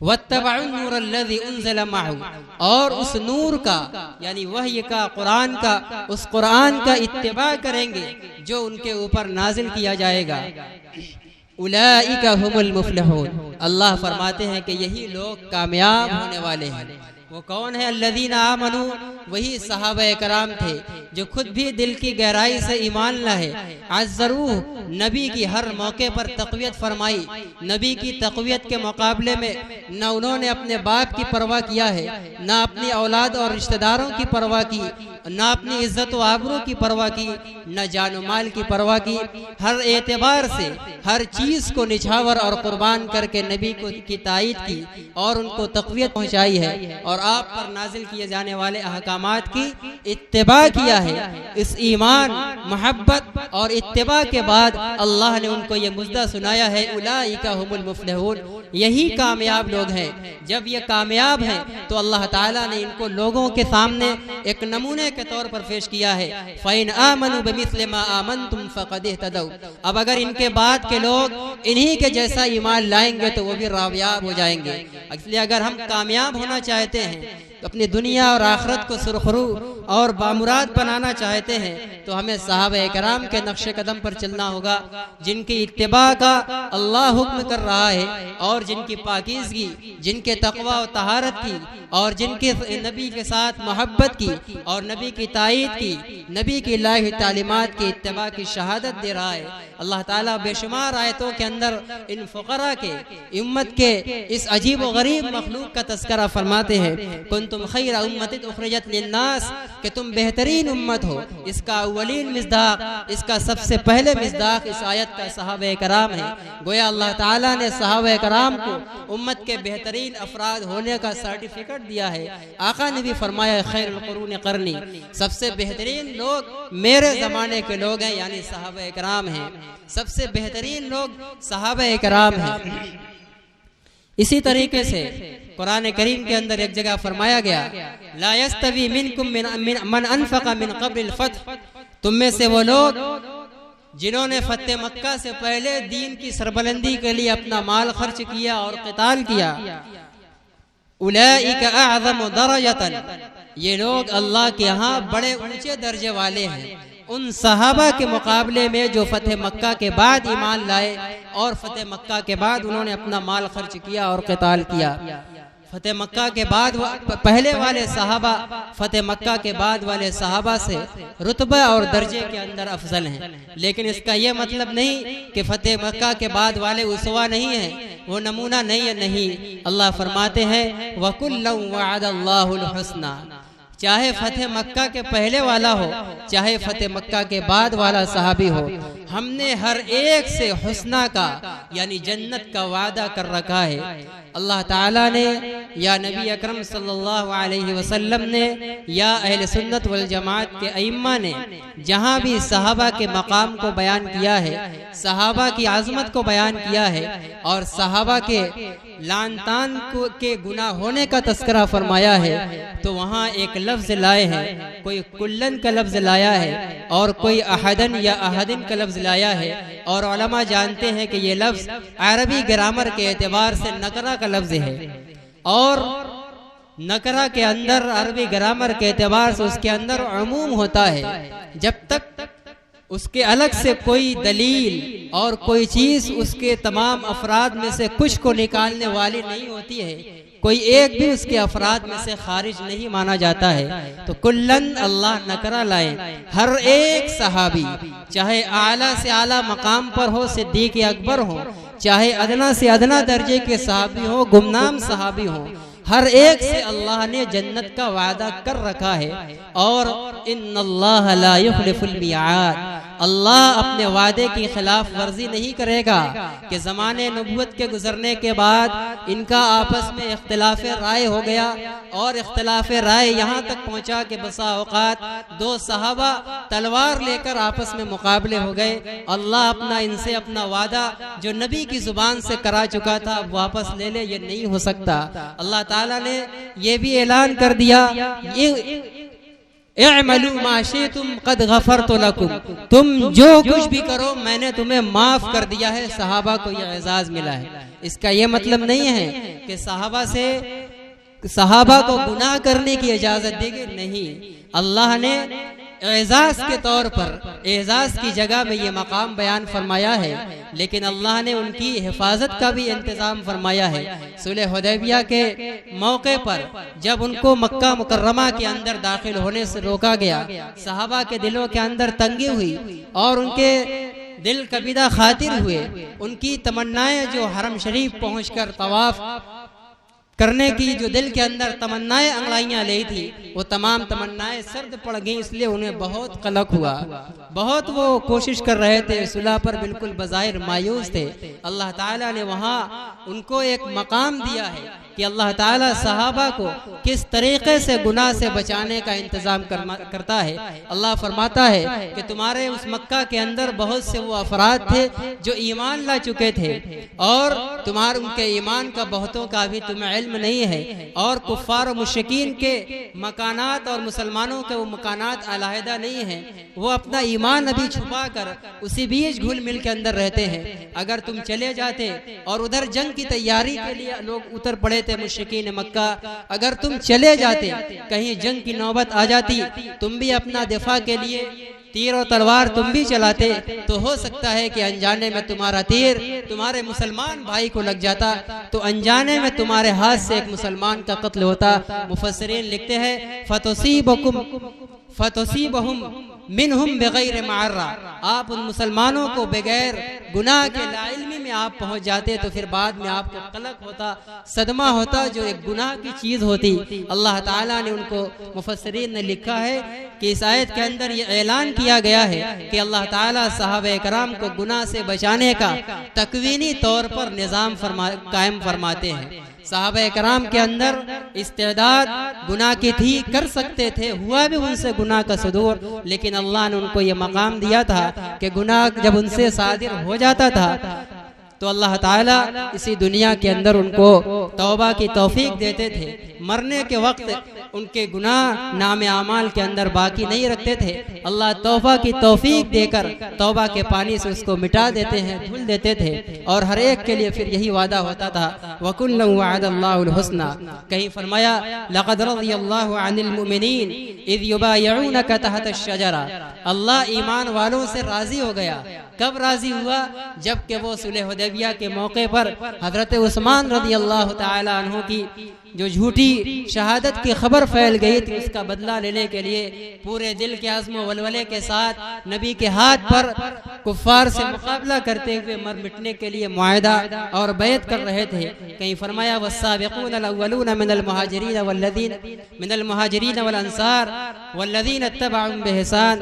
Speaker 1: वत्तबअन नूर अल्लज़ी उन्ज़िला मअहू, और उस नूर का यानी वही का, कुरान का, उस कुरान का इत्तिबा करेंगे जो उनके ऊपर नाजिल किया जाएगा। उलाइका हुमुल मुफ़्लिहून, अल्लाह फरमाते हैं कि यही लोग कामयाब होने वाले हैं। वो कौन है? अल्लज़ीना आमनू, वही सहाबा कराम थे जो खुद भी दिल की गहराई से ईमान लाए। अज़्ज़रूह, नबी की हर मौके पर तक़वियत फरमाई। नबी की तक़वियत के मुकाबले में न उन्होंने अपने बाप की परवाह किया है, न अपनी औलाद और रिश्तेदारों की परवाह की, न अपनी इज्जत व आबरू की परवाह की, न जान माल की परवाह की। हर एतबार से हर चीज़ को निछावर और कुर्बान करके नबी को की तायीद की और उनको तक़वियत पहुँचाई है और आप पर नाजिल किए जाने वाले अहकामात की इत्तिबा किया है। इस ईमान, मोहब्बत और इत्तिबा के बाद अल्लाह ने उनको ये मुज़्ज़ा सुनाया है, उलाइका हुमुल मुफ़्लिहून, यही कामयाब लोग हैं। जब ये कामयाब हैं तो अल्लाह ताला ने इनको लोगों के सामने एक नमूने के तौर पर पेश किया है। फ़इन आमनू बिमिस्लि मा आमनतुम फ़क़द इह्तदौ। अब अगर इनके बाद के लोग इन्हीं के जैसा ईमान लाएंगे तो वो भी कामयाब हो जाएंगे। इसलिए अगर हम कामयाब होना चाहते हैं, तो अपनी दुनिया और आखिरत को सुरखरू और बामुराद बनाना चाहते हैं, तो हमें सहाबा कराम के नक्शे कदम पर चलना होगा, जिनकी इत्तिबा का अल्लाह हुक्म कर रहा है और जिनकी पाकीज़गी, जिनके तक़वा और तहारत की और जिनके नबी के साथ मोहब्बत की और नबी की तायीद की, नबी की इलाही तालीमात की इत्तिबा की शहादत दे रहा है। अल्लाह ताला बेशुमार आयतों के अंदर इन फ़ुक़रा के, उम्मत के इस अजीब व गरीब मखलूक का तज़किरा फरमाते हैं, कुंतुम खैरा उम्मतिन उखरिजत लिन्नास, कि तुम बेहतरीन उम्मत हो। इसका अव्वलीन मिज़दाक़, इसका सबसे पहले मिज़दाक़ इस आयत का सहाबा कराम है। गोया अल्लाह ताला ने सहाबा कराम को उम्मत के बेहतरीन अफराद होने का सर्टिफिकेट दिया है। आका ने भी फरमाया, खैरुल कुरून क़रनी, सबसे बेहतरीन लोग मेरे ज़माने के लोग हैं, यानी सहाबा कराम हैं। सबसे बेहतरीन लोग सहाबा कराम हैं। इसी तरीके से कुरान करीम के अंदर एक जगह फरमाया गया, ला यस्तवी मिनकुम मन अनफक़ मिन क़ब्लिल फ़त्ह, तुम में से वो लोग जिन्होंने फतेह मक्का से पहले दीन की सरबलंदी के लिए अपना माल खर्च किया और क़िताल किया, उलाइका अअज़म दरजतन, ये लोग अल्लाह के यहाँ बड़े ऊंचे दर्जे वाले हैं उन सहाबा के मुकाबले में जो फतेह मक्का के बाद ईमान लाए और फतेह मक्का के बाद उन्होंने अपना माल खर्च किया और क़िताल किया। फतेह मक्का के बाद पहले वाले सहाबा फतेह मक्का के बाद वाले सहाबा से रुतबा और दर्जे के अंदर अफजल हैं, लेकिन इसका यह मतलब नहीं कि फतेह मक्का के बाद वाले उसवा नहीं है, वो नमूना नहीं है। नहीं, अल्लाह फरमाते हैं, वकुल्लम वअदल्लाहुल हुस्ना, चाहे फतेह मक्का के पहले वाला हो, चाहे फतेह मक्का के बाद वाला सहाबी हो, हमने हर एक से हुस्ना का यानी जन्नत का वादा कर रखा है। अल्लाह ताला ने या नबी अकरम सल्लल्लाहु अलैहि वसल्लम ने या अहले सुन्नत वल जमात के अइम्मा ने जहाँ भी सहाबा के मकाम को बयान किया है, सहाबा की आज़मत को बयान किया है और सहाबा के लान तान के गुनाह होने का तस्करा फरमाया है, तो वहाँ एक लफ्ज़ लाए हैं, कोई कुल्लन का लफ्ज़ लाया है और कोई अहदन या अहदिन का लफ्ज़ लाया है। और उलमा जानते हैं कि ये लफ्ज़ अरबी ग्रामर के एतबार से नकरा का लफ्ज़ है और नकरा के अंदर अरबी ग्रामर के एतबार से उसके अंदर अमूम होता है। जब तक उसके अलग से कोई दलील और कोई चीज़ उसके तमाम अफराद में से कुछ को निकालने वाली नहीं होती है, कोई एक भी उसके अफराद में से खारिज नहीं माना जाता है। तो कुल्लन अल्लाह नकरा लाए, हर एक सहाबी चाहे आला से आला मकाम पर हो, सिद्दीक़ अकबर हो, चाहे अदना से अदना दर्जे के सहाबी हो, गुमनाम सहाबी हो, हर एक से अल्लाह ने जन्नत का वादा कर रखा है। और इन्नल्लाह ला युखलिफुल मिआद, अल्लाह अपने वादे की खिलाफ वर्जी नहीं करेगा कि ज़माने नबूवत के गुजरने के बाद इनका आपस में इख्तिलाफ राय हो गया और इख्तिलाफ राय यहाँ तक पहुँचा कि बसा औकात दो सहाबा तलवार लेकर आपस में मुकाबले हो गए। अल्लाह अपना इनसे अपना वादा जो नबी की जुबान से करा चुका था वापस ले ले, ये नहीं हो सकता। अल्लाह ताला ने ये भी ऐलान कर दिया, इअमलू मा शिअ्तुम क़द गफ़रतु लकुम, तुम जो कुछ भी करो मैंने तुम्हें माफ कर दिया है। सहाबा को यह एजाज मिला है। इसका यह मतलब नहीं है कि सहाबा को गुनाह करने की इजाजत दी गई, नहीं। अल्लाह ने एजाज के तौर पर, एजाज की जगह में ये मकाम बयान फरमाया है, लेकिन अल्लाह ने उनकी हिफाजत का भी इंतजाम फरमाया है। सुलह हुदैबिया के मौके पर जब उनको मक्का मुकर्रमा के अंदर दाखिल होने से रोका गया, सहाबा के दिलों के अंदर तंगी हुई और उनके दिल कबीदा खातिर हुए। उनकी तमन्नाएं जो हरम शरीफ पहुंचकर तवाफ करने की जो दिल के अंदर तमन्नाएं अंगड़ाइयां ली थी, वो तमाम तमन्नाएं सर्द पड़ गई, इसलिए उन्हें बहुत कलक हुआ। बहुत वो कोशिश कर रहे थे, सुलह पर बिल्कुल बज़ाहिर मायूस थे। अल्लाह ताला ने वहाँ उनको एक मकाम दिया है कि अल्लाह ताला सहाबा को किस तरीके से गुनाह से बचाने का इंतजाम करता है। अल्लाह फरमाता है कि तुम्हारे उस मक्का के अंदर बहुत से वो अफराद थे जो ईमान ला चुके थे और तुम्हारे उनके ईमान का बहुतों का भी तुम्हें इल्म नहीं है, और कुफ्फार और मुश्रिकीन के मकानात और मुसलमानों के वो मकानात अलहदा नहीं है। वो अपना ईमान अभी छुपा कर उसी बीच घुल मिल के अंदर रहते हैं। अगर तुम चले जाते और उधर जंग की तैयारी के लिए लोग उतर पड़े थे मुश्रिकीन मक्का, अगर तुम चले जाते, कहीं जंग की नौबत आ जाती, तुम भी अपना दिफा के लिए तीर और तलवार तुम भी चलाते, तो हो सकता है कि अनजाने में तुम्हारा तीर तुम्हारे मुसलमान भाई को लग जाता, तो अनजाने में तुम्हारे हाथ से एक मुसलमान का कत्ल होता। मुफस्सिरीन लिखते हैं फतुसीबहुम मिनहुम बगैर मार्रा, आप उन मुसलमानों को बगैर गुनाह के लाइल्मी में आप पहुंच जाते, तो फिर बाद में आपको कलक होता, सदमा होता, जो एक गुनाह की चीज होती। अल्लाह ताला ने उनको, मुफस्सिरीन ने लिखा है कि इस आयत के अंदर ये ऐलान किया गया है कि अल्लाह ताला सहाबा कराम को गुनाह से बचाने का तकवीनी तौर पर निज़ाम कायम फरमाते हैं। सहाबा कराम के अंदर इस्तेदाद गुनाह की थी, कर सकते थे, हुआ भी उनसे गुनाह का सदूर, लेकिन अल्लाह ने उनको ये मकाम दिया था कि गुनाह जब उनसे सादिर हो जाता था तो अल्लाह ताला इसी दुनिया के अंदर उनको तौबा की तौफीक देते थे। मरने के वक्त उनके गुनाह नामे आमाल के अंदर बाकी नहीं रखते थे, अल्लाह तौबा की तौफीक देकर तौबा के पानी से उसको मिटा देते हैं, धुल देते थे। और हर एक के लिए फिर यही वादा होता था, वकुल्लम वअदल्लाहुल हुस्ना। कहीं फरमाया लक़द रज़ियल्लाहु अनिल मुमिनीन इज़ युबायिऊनका तहत अश-शजरा, अल्लाह ईमान वालों से राजी हो गया। कब राजी हुआ? जबकि वो सुलह हुदैबिया के मौके पर हजरत उस्मान रज़ियल्लाहु ताला अन्हु की जो झूठी शहादत की खबर फैल गई थी, उसका बदला लेने के लिए पूरे दिल के आज़्म वलवले के साथ नबी के हाथ पर कुफ्फार से मुकाबला करते हुए मर मिटने के लिए मुआहदा और बैत कर रहे थे। कहीं फरमाया वस्साबिक़ूनल अव्वलून मिनल मुहाजिरीन वल अंसार वल्लज़ीना इत्तबअूहुम बिइहसान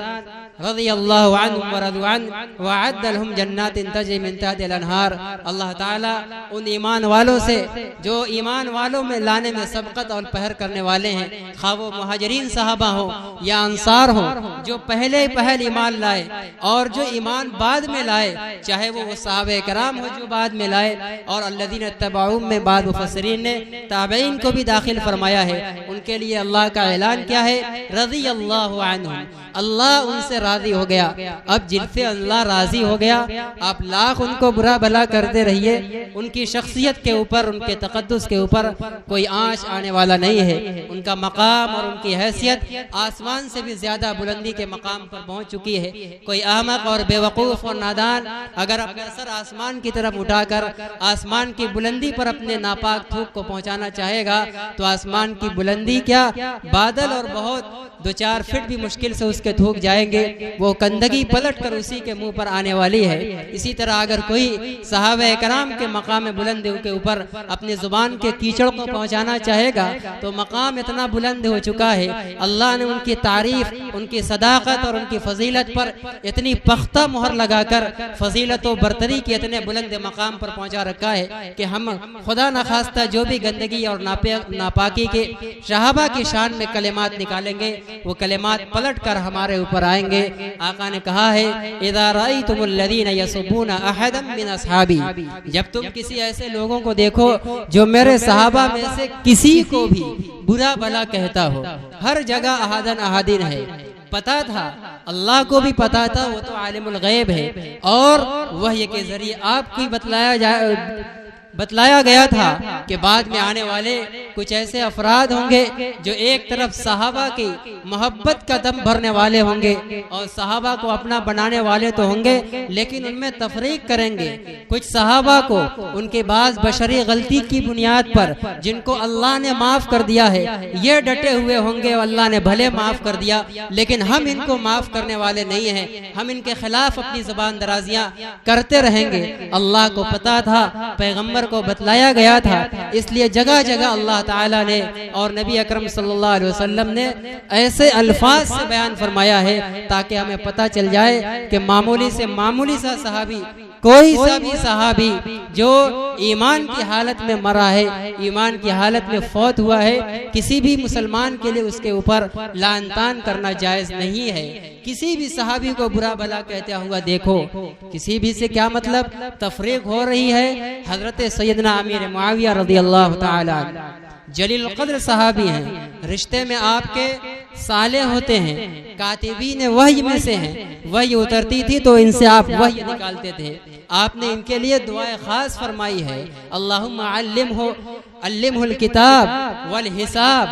Speaker 1: रज़ियल्लाहु अन्हुम व रज़ू अन्हु व अअद्द लहुम जन्नातिन तजरी मिन तहतिहा अल-अनहार। अल्लाह ताला उन ईमान वालों से जो ईमान वालों में लाने में सबकत और पहर करने वाले हैं, खा वो मुहाजिरीन सहाबा हो या अंसार हो, जो पहले ईमान लाए और जो ईमान बाद में लाए, चाहे वो सहाबे कराम हो जो बाद में लाए, और अल्लज़ीना इत्तबअूहुम में बाद मुफस्सिरीन ने ताबईन को भी दाखिल फरमाया है। उनके लिए अल्लाह का ऐलान क्या है? रज़ियल्लाहु अन्हुम, अल्लाह उनसे राजी हो गया। अब जिनसे अल्लाह राजी हो गया, आप लाख उनको बुरा भला करते रहिए, उनकी शख्सियत के ऊपर, उनके तक़द्दुस के ऊपर कोई आंच आने वाला नहीं है। उनका मकाम और उनकी हैसियत आसमान से भी ज्यादा बुलंदी के मकाम पर पहुंच चुकी है। कोई अहमक और बेवकूफ और नादान अगर अपना सर आसमान की तरफ उठाकर आसमान की बुलंदी पर अपने नापाक थूक को पहुंचाना चाहेगा, तो आसमान की बुलंदी क्या, बादल और बहुत 2-4 फीट भी मुश्किल से उसके थूक जाएंगे, वो गंदगी पलट कर उसी के मुंह पर आने वाली है। इसी तरह अगर कोई सहाबा कराम के मकाम बुलंद के ऊपर अपनी जुबान के कीचड़ को पहुंचाना चाहेगा, तो मकाम इतना बुलंद हो चुका है, अल्लाह ने उनकी तारीफ, उनकी सदाकत और उनकी फजीलत पर इतनी पख्ता मोहर लगाकर फजीलत और बरतरी के इतने बुलंद मकाम पर पहुंचा रखा है कि हम खुदा न खास्ता जो भी गंदगी और नापाकी के सहाबा की शान में कलिमात निकालेंगे, वो कलिमात पलट कर हमारे ऊपर आएंगे। आका ने कहा है इज़ा रअयतुमुल्लज़ीना यसुब्बूना अहदम मिन अस्हाबी, जब तुम किसी ऐसे लोगों को देखो जो मेरे सहाबा में से किसी को भी बुरा भला कहता हो, हर जगह अहादन अहादीन है, पता था, अल्लाह को भी पता था, वो तो आलिमुल गैब है, और वही के जरिए आपको बतलाया बतलाया गया था कि बाद में आने वाले कुछ ऐसे अफराद होंगे जो एक तरफ सहाबा की मोहब्बत का दम भरने वाले होंगे और सहाबा को अपना बनाने वाले तो होंगे, लेकिन उनमें तफरीक करेंगे। कुछ सहाबा को उनके बाज बशरी गलती की बुनियाद पर जिनको अल्लाह ने माफ कर दिया है ये डटे हुए होंगे, अल्लाह ने भले माफ कर दिया लेकिन हम इनको माफ करने वाले नहीं हैं, हम इनके खिलाफ अपनी ज़बान दराजियां करते रहेंगे। अल्लाह को पता था, पैगंबर को बतलाया गया था, इसलिए जगह जगह अल्लाह ताला ने और नबी अकरम सल्लल्लाहु अलैहि वसल्लम ने ऐसे अल्फाज से बयान फरमाया है ताकि हमें पता चल जाए कि मामूली से मामूली सा सहाबी, कोई सा भी सहाबी जो ईमान की हालत में मरा है, ईमान की हालत में फौत हुआ है, किसी भी मुसलमान के लिए उसके ऊपर लानतान करना जायज नहीं है। किसी भी सहाबी को बुरा भला कहता हुआ देखो, किसी भी से क्या मतलब, तफरीक हो रही है। हजरत सैयदना अमीर मुआविया रज़ियल्लाहु ताला जलील क़द्र सहाबी हैं, रिश्ते में आपके साले होते हैं, कातिबीन वही में से हैं, वही उतरती थी तो इनसे आप वही निकालते थे। आपने इनके लिए दुआएं खास फरमाई है, अल्लाहुम्मा अल्लिमहुल किताब वल हिसाब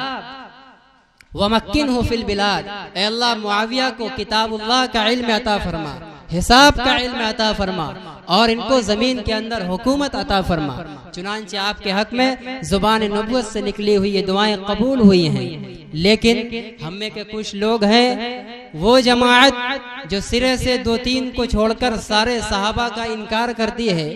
Speaker 1: वमक्किनहु फिल बिलाद। ऐ अल्लाह मुआविया को किताबुल्लाह का इल्म अता फरमा, हिसाब का इल्म अता फरमा और इनको जमीन के अंदर हुकूमत अता फरमा। चुनांचे आपके हक में जुबान नबुव्वत से निकली हुई ये दुआएं कबूल हुई हैं। लेकिन हम में के कुछ लोग हैं, वो जमाअत जो सिरे से 2-3 को छोड़कर सारे सहाबा का इनकार करती है,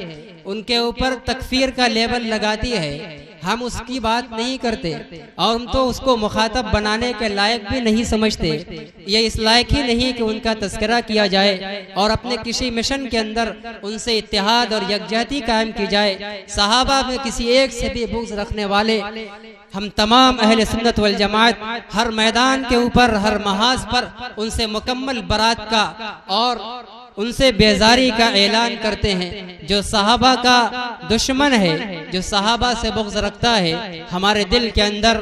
Speaker 1: उनके ऊपर तकफीर का लेबल लगाती है। हम उसकी बात नहीं करते और हम तो उसको मुखातब बनाने के लायक भी नहीं समझते। ये इस लायक ही नहीं कि उनका तस्करा किया जाए और अपने किसी मिशन के अंदर उनसे इत्तेहाद और यकजहती कायम की जाए। सहाबा में किसी एक से भी बुग़्ज़ रखने वाले हम तमाम अहले सुन्नत वल जमाअत हर मैदान के ऊपर, हर महाज पर उनसे मुकम्मल बरात का और उनसे बेजारी का ऐलान करते हैं। जो सहाबा का दुश्मन है, जो सहाबा से बुग़्ज़ रखता है, हमारे दिल के अंदर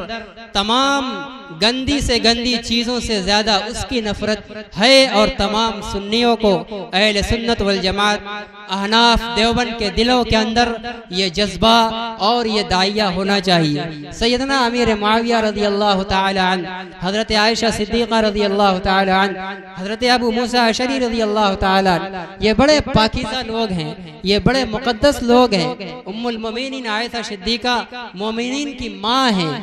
Speaker 1: तमाम गंदी से गंदी चीज़ों से ज़्यादा उसकी नफरत है और तमाम सुन्नियों को, अहले सुन्नत वल जमात अहनाफ देवबंद के दिलों के अंदर ये जज्बा और ये दाइया होना चाहिए। सैयदना अमीर मुआविया रज़ियल्लाहु ताला अन्हु, हज़रत आयशा सिद्दीक़ा रज़ियल्लाहु ताला अन्हा, हज़रत अबू मूसा अशरी रज़ियल्लाहु ताला अन्हु, ये बड़े पाकीज़ा लोग हैं, ये बड़े मुक़द्दस लोग हैं। उम्मुल मोमिनीन आयशा सिद्दीक़ा मोमिनीन की माँ हैं,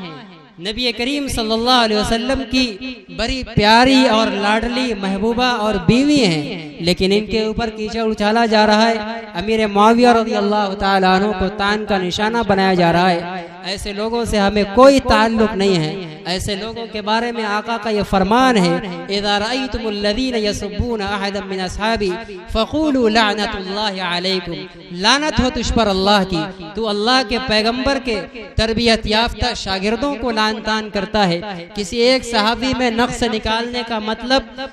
Speaker 1: नबी करीम सल्लल्लाहु अलैहि वसल्लम की बड़ी प्यारी और लाडली महबूबा और बीवी हैं, लेकिन इनके ऊपर कीचड़ उछाला जा रहा है। अमीर मुआविया रज़ियल्लाहु ताला अन्हु को तान का निशाना बनाया जा रहा है। ऐसे लोगों से हमें कोई ताल्लुक नहीं है। ऐसे लोगों के बारे में आका का ये फरमान है, इज़ा रअयतुमुल्लज़ीना यसुब्बूना अहदम मिन अस्हाबी फ़क़ूलू लअनतुल्लाहि अलैकुम, लानत हो तुझ पर अल्लाह की, तू अल्लाह के पैगंबर के तरबियत याफ्ता शागिर्दों को लानतान करता है। किसी एक सहाबी में नक्स निकालने का मतलब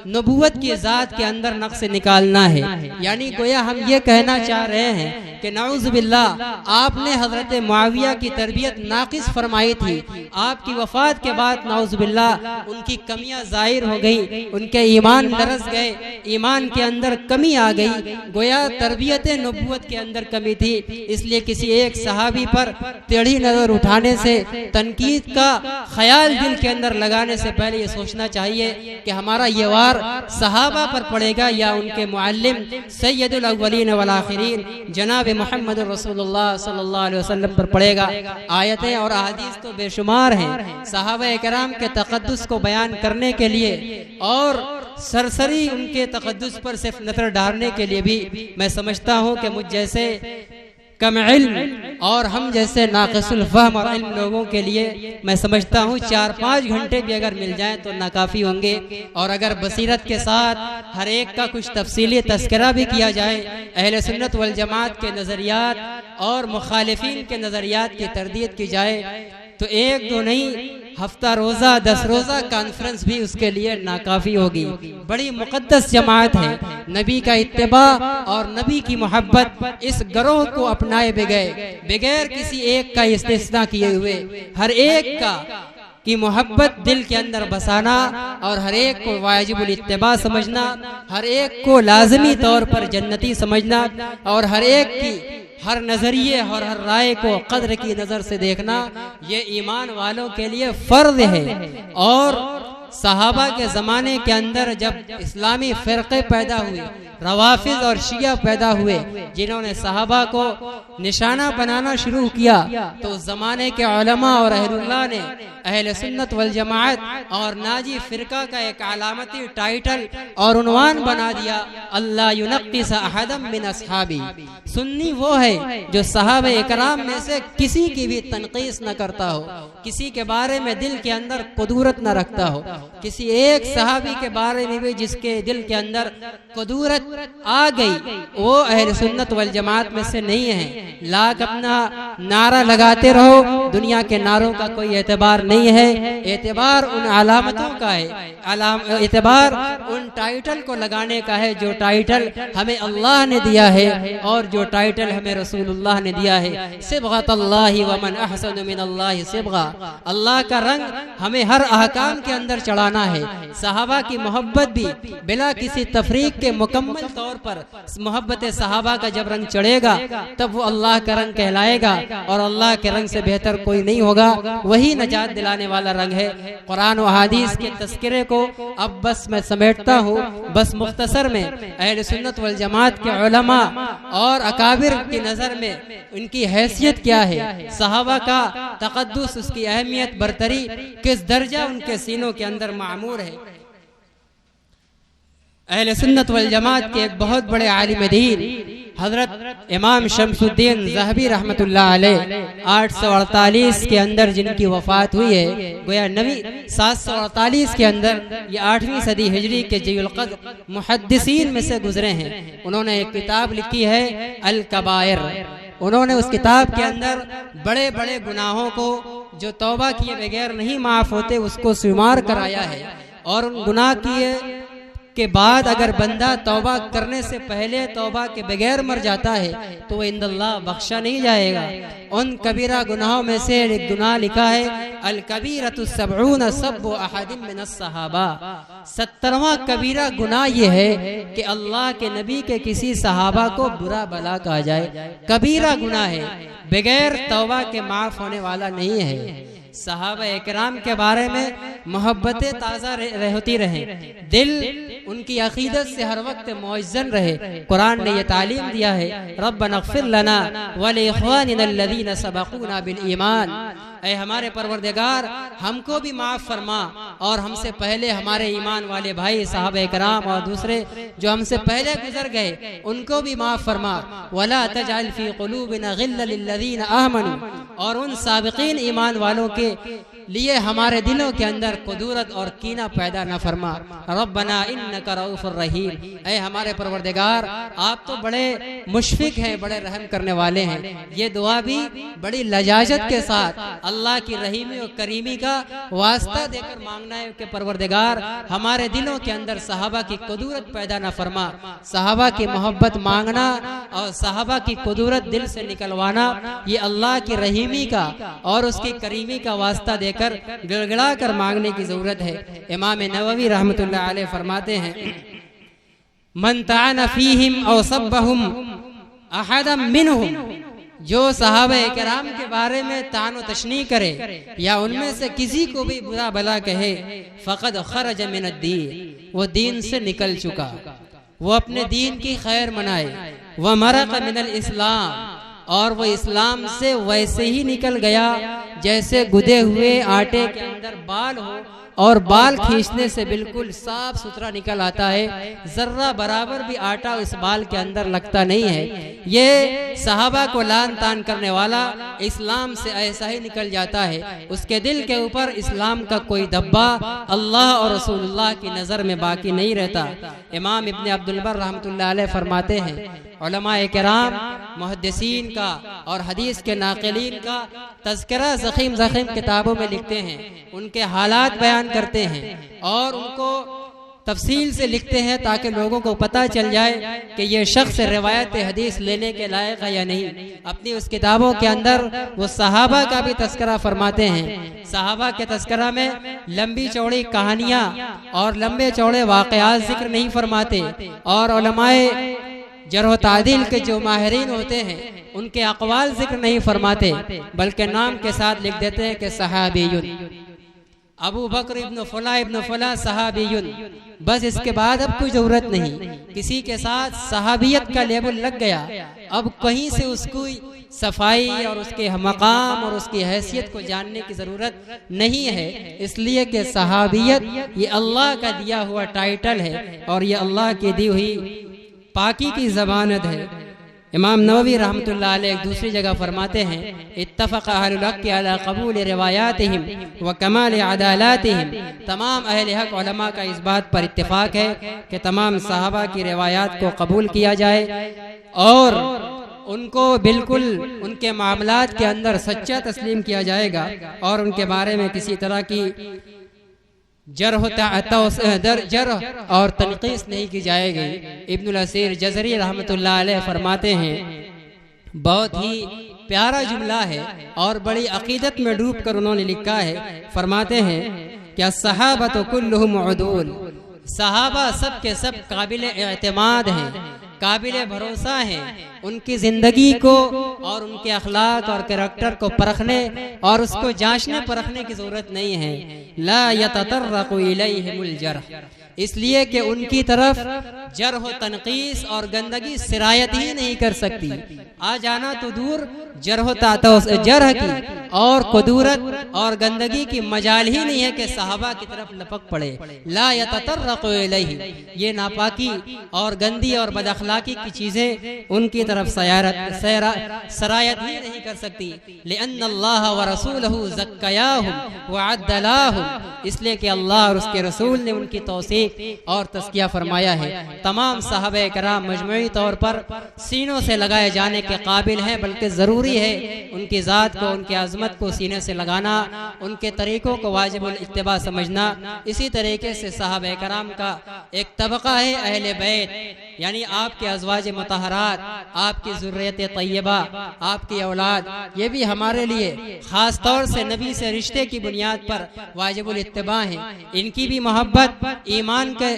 Speaker 1: नबूवत की ज़ात के अंदर नक्स निकालना है। यानी गोया हम ये कहना चाह रहे हैं कि नऊज़ बिल्लाह आपने हज़रत मुआविया की तरबियत नाक़िस फरमाई थी, आपकी वफात के बाद नऊज़ बिल्लाह उनकी कमियां ज़ाहिर हो गई, उनके ईमान दरस गए, ईमान के अंदर कमी आ गई। गोया तरबियत नबूवत के अंदर कमी थी। इसलिए किसी एक सहाबी पर टेढ़ी नज़र उठाने से, तनकीद का ख्याल दिल के अंदर लगाने से पहले ये सोचना चाहिए कि हमारा ये वार सहाबा पर पड़ेगा या उनके मुअल्लिम सैयदुल अव्वलीन वल आखिरीन जनाब मुहम्मद रसूलुल्लाह सल्लल्लाहु अलैहि वसल्लम पर पड़ेगा। आयतें और अहादीस तो बेशुमार हैं सहाबा किराम के तक़द्दुस को बयान करने के लिए और सरसरी उनके तक़द्दुस पर सिर्फ नजर डालने के लिए भी मैं समझता हूँ कि मुझ जैसे कम इल्म और हम जैसे नाक़िसुल फ़हम और इल्म लोगों के लिए मैं समझता हूँ 4-5 घंटे भी अगर मिल जाएं तो नाकाफ़ी होंगे। और अगर बसीरत के साथ हर एक का कुछ तफसीली तस्करा भी किया जाए, अहले सुन्नत वल जमात के नज़रियात और मुखालिफिन के नज़रियात की तरदीद की जाए तो 1-2 नहीं, हफ्ता रोज़ा 10 रोज़ा कॉन्फ्रेंस भी उसके लिए नाकाफ़ी होगी। बड़ी मुक़द्दस जमात है, नबी का इत्तिबा और नबी की मोहब्बत इस गरोह को अपनाए बगैर किसी एक का इस्तिस्ना किए हुए हर एक का की मोहब्बत दिल के अंदर बसाना और हर एक को वाजिबुल इत्तिबा समझना, हर एक को लाजमी तौर पर जन्नती समझना और हर एक की हर नज़रिए और हर राय को कद्र की नज़र से देखना ये ईमान वालों के लिए फ़र्ज़ है। और सहाबा के ज़माने के अंदर जब इस्लामी फ़िरक़े पैदा हुए, रवाफिज़ और शिया पैदा हुए, जिन्होंने सहाबा को निशाना बनाना शुरू किया, तो उस ज़माने के उलमा और अहलुल्लाह ने अहले सुन्नत वल जमाअत और नाजी फ़िरका का एक अलामती टाइटल और उन्वान बना दिया, अल्लाह युनक़्क़िस अहदम मिन अस्हाबी। सुन्नी वो है जो सहाबा इकराम में से किसी की भी तनक़ीस न करता हो, किसी के बारे में दिल के अंदर कुदूरत न रखता हो, किसी एक सहाबी के बारे में भी जिसके दिल के अंदर कुदूरत आ गई वो अहले सुन्नत वल जमात में से नहीं है। लाख अपना नारा लगाते रहो, दुनिया के नारों का कोई एतबार नहीं है। एतबार उन अलामतों का है, एतबार उन टाइटल को लगाने का है जो टाइटल हमें अल्लाह ने दिया है और जो टाइटल हमें रसूलुल्लाह ने दिया है। सिबग़तुल्लाहि व मन अहसनु मिनल्लाहि सिबग़ा। अल्लाह का रंग हमें हर अहकाम के अंदर चढ़ाना है। सहाबा की मोहब्बत भी बिला किसी तफरीक के मुकम्मल तौर पर मोहब्बत सहाबा का जब रंग चढ़ेगा तब वो अल्लाह का रंग कहलाएगा और अल्लाह के रंग से बेहतर कोई नहीं होगा। वही नजात दिलाने वाला रंग है। कुरान और हदीस के तस्करे को अब बस मैं समेटता हूँ। बस मुख्तसर में अहले सुन्नत वल जमात के उलमा और अकाबिर की नज़र में उनकी हैसियत क्या है, सहाबा का तक़द्दुस, उसकी अहमियत, बरतरी किस दर्जा उनके सीनों के अंदर मामूर है। अहले सुन्नत वल जमात के एक बहुत बड़े आलिम दीन हजरत इमाम शमसुद्दीन ज़हबी रहमतुल्लाह अलैह 848 के अंदर जिनकी वफ़ात हुई है, गोया नवी 748 के अंदर, ये 8वीं सदी हिजरी के जय्युल क़द्र मुहद्दिसीन में से गुजरे हैं। उन्होंने एक किताब लिखी है अल कबायर। उन्होंने उस किताब के अंदर बड़े बड़े गुनाहों को जो तौबा किए बगैर नहीं माफ़ होते उसको शुमार कराया है। और उन गुनाह किए के बाद अगर बंदा तौबा करने से पहले तौबा के बगैर मर जाता है तो वह इंदल्लाह बख्शा नहीं जाएगा। उन कबीरा गुनाहों में से एक गुनाह लिखा है अल कबीरतु सबऊन सब्बु अहदिम मिनस सहाबा। 70वां कबीरा गुनाह ये है कि अल्लाह के नबी के किसी सहाबा को बुरा भला कहा जाए। कबीरा गुनाह है, बगैर तौबा के माफ होने वाला नहीं है। सहाबा इकराम के बारे में मोहब्बतें ताज़ा होती रहे, दिल उनकी अकीदत से हर वक्त मुअज़्ज़न रहे। कुरान ने यह तालीम दिया है रब्बना इग़फ़िर लना व लिइख़वानिना अल्लज़ीना सबक़ूना बिल ईमान। ऐ हमारे परवरदिगार हमको भी माफ़ फरमा और हमसे पहले हमारे ईमान वाले भाई सहाबा इकराम और दूसरे जो हमसे पहले गुजर गए उनको भी माफ़ फरमा। वला तजअल फ़ी क़ुलूबिना ग़िल्लन लिल्लज़ीना आमनू। और उन साबिक़ीन ईमान वालों के लिए हमारे दिलों के अंदर कुदूरत और कीना पैदा न फरमा। रब्बना इन्नका रऊफ़ुर रहीम। ऐ हमारे परवरदिगार आप तो बड़े मुशफ़िक़ हैं, बड़े रहम करने वाले हैं। ये दुआ भी बड़ी लजाजत के साथ अल्लाह की रहीमी और करीमी का वास्ता देकर मांगना है कि परवरदिगार हमारे दिलों के अंदर सहाबा की कुदूरत पैदा न फरमा। सहाबा की मोहब्बत मांगना और सहाबा की कुदूरत दिल से निकलवाना ये अल्लाह की रहीमी का और उसकी करीमी का वास्ता देकर गिड़गिड़ा कर मांगने की जरूरत है। इमाम नववी रहमतुल्लाह अलैह फरमाते हैं मन ताना फीहिम औ सब्बहुम अहदम मिनहुम। जो सहाबा इकराम के बारे में तानो तशनी करे या उनमें से किसी को भी बुरा भला कहे फ़क़द खरज मिनद्दीन, वो दीन से निकल चुका, वो अपने दीन की खैर मनाए। वह मरक़ मिनल इस्लाम, और वो इस्लाम से वैसे ही निकल गया जैसे गुदे हुए आटे के अंदर बाल हो और बाल खींचने से बिल्कुल साफ सुथरा निकल आता है, जर्रा बराबर भी आटा उस बाल के अंदर लगता नहीं है। ये सहाबा को लान तान करने वाला इस्लाम से ऐसा ही निकल जाता है, उसके दिल के ऊपर इस्लाम का कोई धब्बा अल्लाह और रसूलुल्लाह की नज़र में बाकी नहीं रहता। इमाम इब्न अब्दुल बर रहमतुल्लाह अलैह फरमाते हैं उलमाए किराम मुहद्दिसीन का और हदीस के नाक़िलीन का तज़किरा ज़ख़ीम ज़ख़ीम किताबों में लिखते हैं, उनके हालात बयान करते हैं और उनको तफसील से लिखते हैं ताकि लोगों को पता चल जाए कि ये शख्स रिवायत हदीस लेने के लायक है या नहीं। अपनी उस किताबों के अंदर वो सहाबा का भी तस्करा फरमाते हैं। सहाबा के तस्करा में लंबी चौड़ी कहानियाँ और लंबे चौड़े वाक़यात जिक्र नहीं फरमाते और उलमाए जरह तादील के जो माहिरीन होते हैं उनके अक़वाल जिक्र नहीं फरमाते, बल्कि नाम के साथ लिख देते हैं कि सहाबीयुन, अबू बकर इब्न फला सहाबीयुन। बस इसके बाद अब कोई ज़रूरत नहीं, किसी के साथ सहाबियत का लेबल लग गया, अब कहीं से उसको सफाई और उसके मकाम और उसकी हैसियत को जानने की ज़रूरत नहीं है, इसलिए कि सहाबियत ये अल्लाह का दिया हुआ टाइटल है और ये अल्लाह की दी हुई पाकी की ज़मानत है। इमाम नववी रहमतुल्लाह अलैह एक दूसरी जगह फरमाते हैं, इत्तफ़क़ अहलुल हक़ अला क़बूल रिवायातिहिम व कमाल अदालतिहिम। तमाम अहले हक़ उलमा का इस बात पर इत्तिफ़ाक़ है कि तमाम सहाबा की रिवायात को कबूल किया जाए और उनको बिल्कुल उनके मामलात के अंदर सच्चा तस्लीम किया जाएगा और उनके बारे में किसी तरह की जरह और तनकीस नहीं की जाएगी। इब्नुल असीर जज़री रहमतुल्लाह अलैह फरमाते हैं, बहुत ही प्यारा जुमला है और बड़ी अकीदत में डूब कर उन्होंने लिखा है। फरमाते हैं क्या सहाबा कुल्लुहुम उदूल, सहाबा सब के सब काबिल एतमाद हैं, काबिल भरोसा हैं। उनकी ज़िंदगी को और उनके अखलाक और कैरेक्टर को परखने और उसको जांचने परखने की ज़रूरत नहीं है। ला यततर्रक़ु इलैहिमुल जरह, इसलिए कि उनकी तरफ जरह तनकीस और गंदगी सिरायत ही नहीं कर सकती। आ जाना तो दूर, जरह की और कुदूरत और गंदगी की मजाल ही नहीं है कि सहाबा की तरफ लपक पड़े। ला यततर्रक़ु इलैहि, ये नापाकी और गंदी और बदअखलाकी की चीज़ें उनकी तरफ सरायत ही नहीं कर सकती। लिअन्नल्लाह व रसूलहु ज़क्कयाहुम व अद्दलाहुम, इसलिए कि अल्लाह और उसके रसूल ने उनकी तौसीक और तज़किया फरमाया है। तमाम सहाबा कराम मजमूई तौर पर सीनों से लगाए जाने के काबिल हैं, बल्कि ज़रूरी है उनकी ज़ात को, उनकी अज़मत को सीने से लगाना, उनके तरीक़ों को वाजिबुल इत्तिबा समझना। इसी तरीके से सहाबा कराम का एक तबका है अहले बैत, यानी आपके अज़वाज मुतहरात, आपकी ज़ुर्रियत तय्यबा, आपकी औलाद, ये भी हमारे लिए ख़ास तौर से नबी से रिश्ते की बुनियाद पर वाजिबुल इत्तिबा है। इनकी भी मोहब्बत ईमान के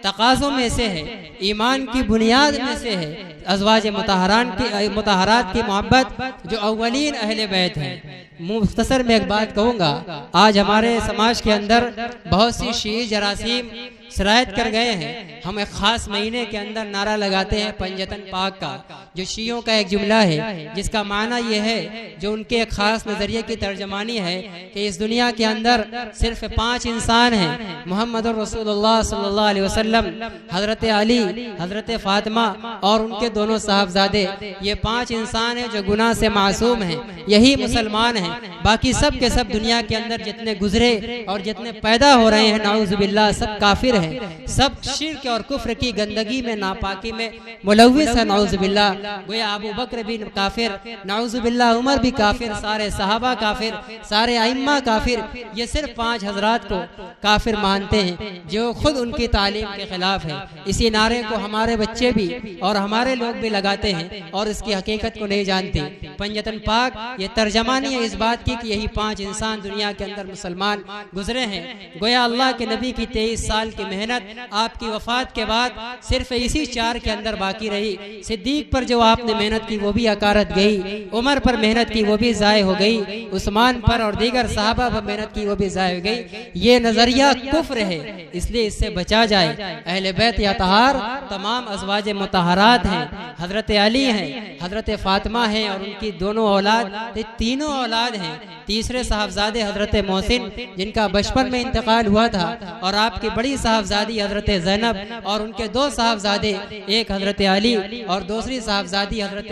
Speaker 1: तकाज़ों में से है, ईमान की बुनियाद में से है। अज़वाज मुतहरात की मोहब्बत जो अव्वलीन अहले बैत हैं। मुख्तसर में एक बात कहूँगा, आज हमारे समाज के अंदर बहुत सी शीई जरासीम सरायत कर गए हैं। हम एक ख़ास महीने के अंदर नारा लगाते हैं पंजतन पाक का, जो शियों का एक जुमला है, जिसका माना ये है, जो उनके एक ख़ास नज़रिए की तर्जमानी है कि इस दुनिया के अंदर सिर्फ 5 इंसान हैं, मोहम्मद रसूलुल्लाह सल्लल्लाहु अलैहि वसल्लम, हज़रत अली, हज़रत फ़ातिमा और उनके दोनों साहबजादे। ये 5 इंसान हैं जो गुनाह से मासूम हैं, यही मुसलमान हैं। बाकी सब के सब दुनिया के अंदर जितने गुजरे और जितने पैदा हो रहे हैं, नाऊज़ु बिल्लाह, सब काफिर हैं, सब शिर्क और कुफ्र की गंदगी में, नापाकी में मुलव्विस है, नाऊज़ु बिल्लाह। गोया अबू बकर भी काफिर, नाऊज़ु बिल्लाह उमर भी काफिर, सारे सहाबा काफिर, सारे अइम्मा काफिर। ये सिर्फ 5 हजरात को काफिर मानते हैं जो खुद उनकी तालीम के खिलाफ है। इसी नारे को हमारे बच्चे भी और हमारे लोग भी लगाते हैं और इसकी हकीकत को नहीं जानते। पंजतन पाक ये तर्जमानी है इस बात की कि यही 5 इंसान दुनिया के अंदर मुसलमान गुजरे हैं। गोया अल्लाह के नबी की 23 साल की मेहनत आपकी वफात के बाद सिर्फ इसी 4 के अंदर बाकी रही। सिद्दीक पर जो आपने मेहनत की वो भी अकारत गई, उमर पर मेहनत की वो भी ज़ाय हो गई, उस्मान पर और दीगर सहाबा पर मेहनत की वो भी ज़ाय हो गई। ये नजरिया कुफ्र है, इसलिए इससे बचा जाए। अहले बैत या तहार तमाम अज़वाज मुतहरात हैं, हजरत अली हैं, हजरत फातिमा हैं और उनकी दोनों औलाद, तीनों औलाद हैं। तीसरे साहबजादे हजरत मोहसिन जिनका बचपन में इंतकाल हुआ था, और आपकी बड़ी साहबजादी हजरत ज़ैनब और उनके 2 साहबजादे, एक हजरत अली और दूसरी साहबजादी हजरत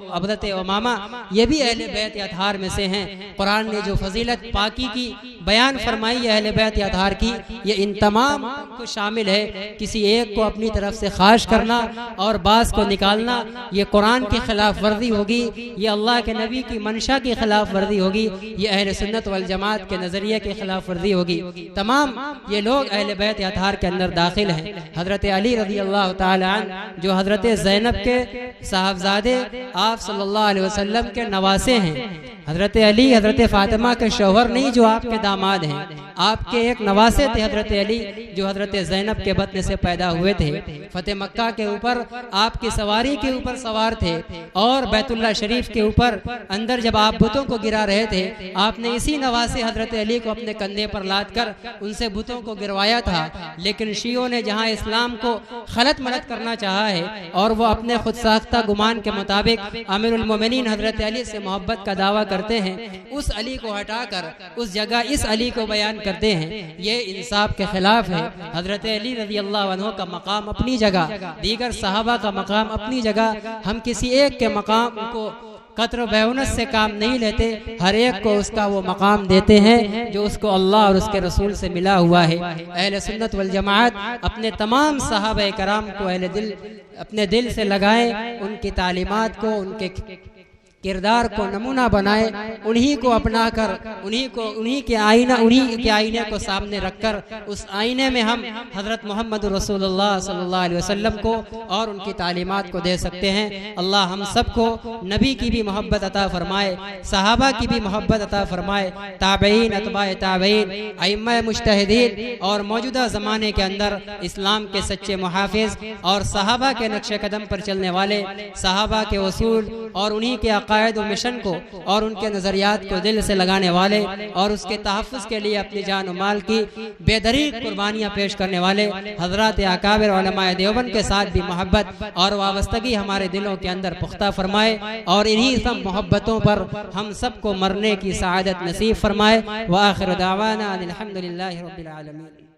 Speaker 1: अबदत उमामा, ये भी अहले बैत या तहार में से हैं। कुरान ने जो फजीलत पाकी की बयान फरमाई है अहले बैत या तहार की, ये इन तमाम को शामिल है। किसी एक को अपनी तरफ से खाश करना और बास को निकालना, ये कुरान की खिलाफ वर्जी होगी, ये अल्लाह के नबी की मंशा की खिलाफ वर्जी होगी, ये अहले सुन्नत वल जमात के नज़रिए की खिलाफ वर्जी होगी। तमाम ये लोग अहले बैत या तहार के अंदर दाखिल हैं। हजरत अली रज़ी अल्लाह तआला अन्हु जो हजरत ज़ैनब के साहबजादे आप सल्लल्लाहु अलैहि वसल्लम के नवासे हैं, हज़रत अली हज़रत फ़ातिमा के शौहर नहीं जो आपके दामाद हैं, आपके एक नवासे थे हज़रत अली जो हज़रत ज़ैनब के बतन से पैदा हुए थे। फतेह मक्का के ऊपर आपकी सवारी के ऊपर सवार थे और बैतुल्लाह शरीफ के ऊपर अंदर जब आप बुतों को गिरा रहे थे, आपने इसी नवासे हज़रत अली को अपने कंधे पर लाद कर उनसे बुतों को गिरवाया था। लेकिन शियों ने जहाँ इस्लाम को खलत मलत करना चाहा है और वो अपने खुद साख्ता गुमान के मुताबिक अमीरुल मोमिनीन हज़रत अली से मोहब्बत का दावा करते हैं, उस अली को हटाकर उस जगह इस अली को बयान करते हैं, ये इंसाफ के खिलाफ है। हज़रत अली रज़ी अल्लाह अन्हु का मकाम अपनी जगह, दीगर सहाबा का मकाम अपनी जगह। हम किसी एक के मकाम को कत्र बेउनस से काम नहीं लेते, हर एक को उसका वो मकाम देते हैं जो उसको अल्लाह और उसके रसूल से मिला हुआ है। अहले सुन्नत वल जमाअत अपने तमाम सहाबा कराम को अपने दिल से लगाएं, उनकी तालीमात को, उनके किरदार को नमूना बनाए, उन्हीं को अपना कर उन्हीं के आईने को सामने रखकर उस आईने में हम हज़रत मोहम्मद रसूलुल्लाह सल्लल्लाहु अलैहि वसल्लम को और उनकी तालीमात को दे सकते हैं। अल्लाह हम सबको नबी की भी मोहब्बत अता फरमाए, सहाबा की भी मोहब्बत अता फरमाए, ताबईन, अतबाए ताबईन, अइम्मा मुज्तहिदीन और मौजूदा ज़माने के अंदर इस्लाम के सच्चे मुहाफिज और सहाबा के नक्शे कदम पर चलने वाले, सहाबा के उसूल और उन्हीं के अकायद और मिशन को और उनके नज़रियात को दिल से लगाने वाले और उसके तहफ़्फ़ुज़ के लिए अपनी जान और माल की बेदरीग कुर्बानियाँ पेश करने वाले हज़रात अकाबिर उलमाए देवबंद के साथ भी मोहब्बत और वाबस्तगी हमारे दिलों के अंदर पुख्ता फरमाए और इन्हीं सब मोहब्बतों पर हम सबको मरने की सआदत नसीब फरमाए। व आखिर दावाना अनिल हम्दुलिल्लाहि रब्बिल आलमीन।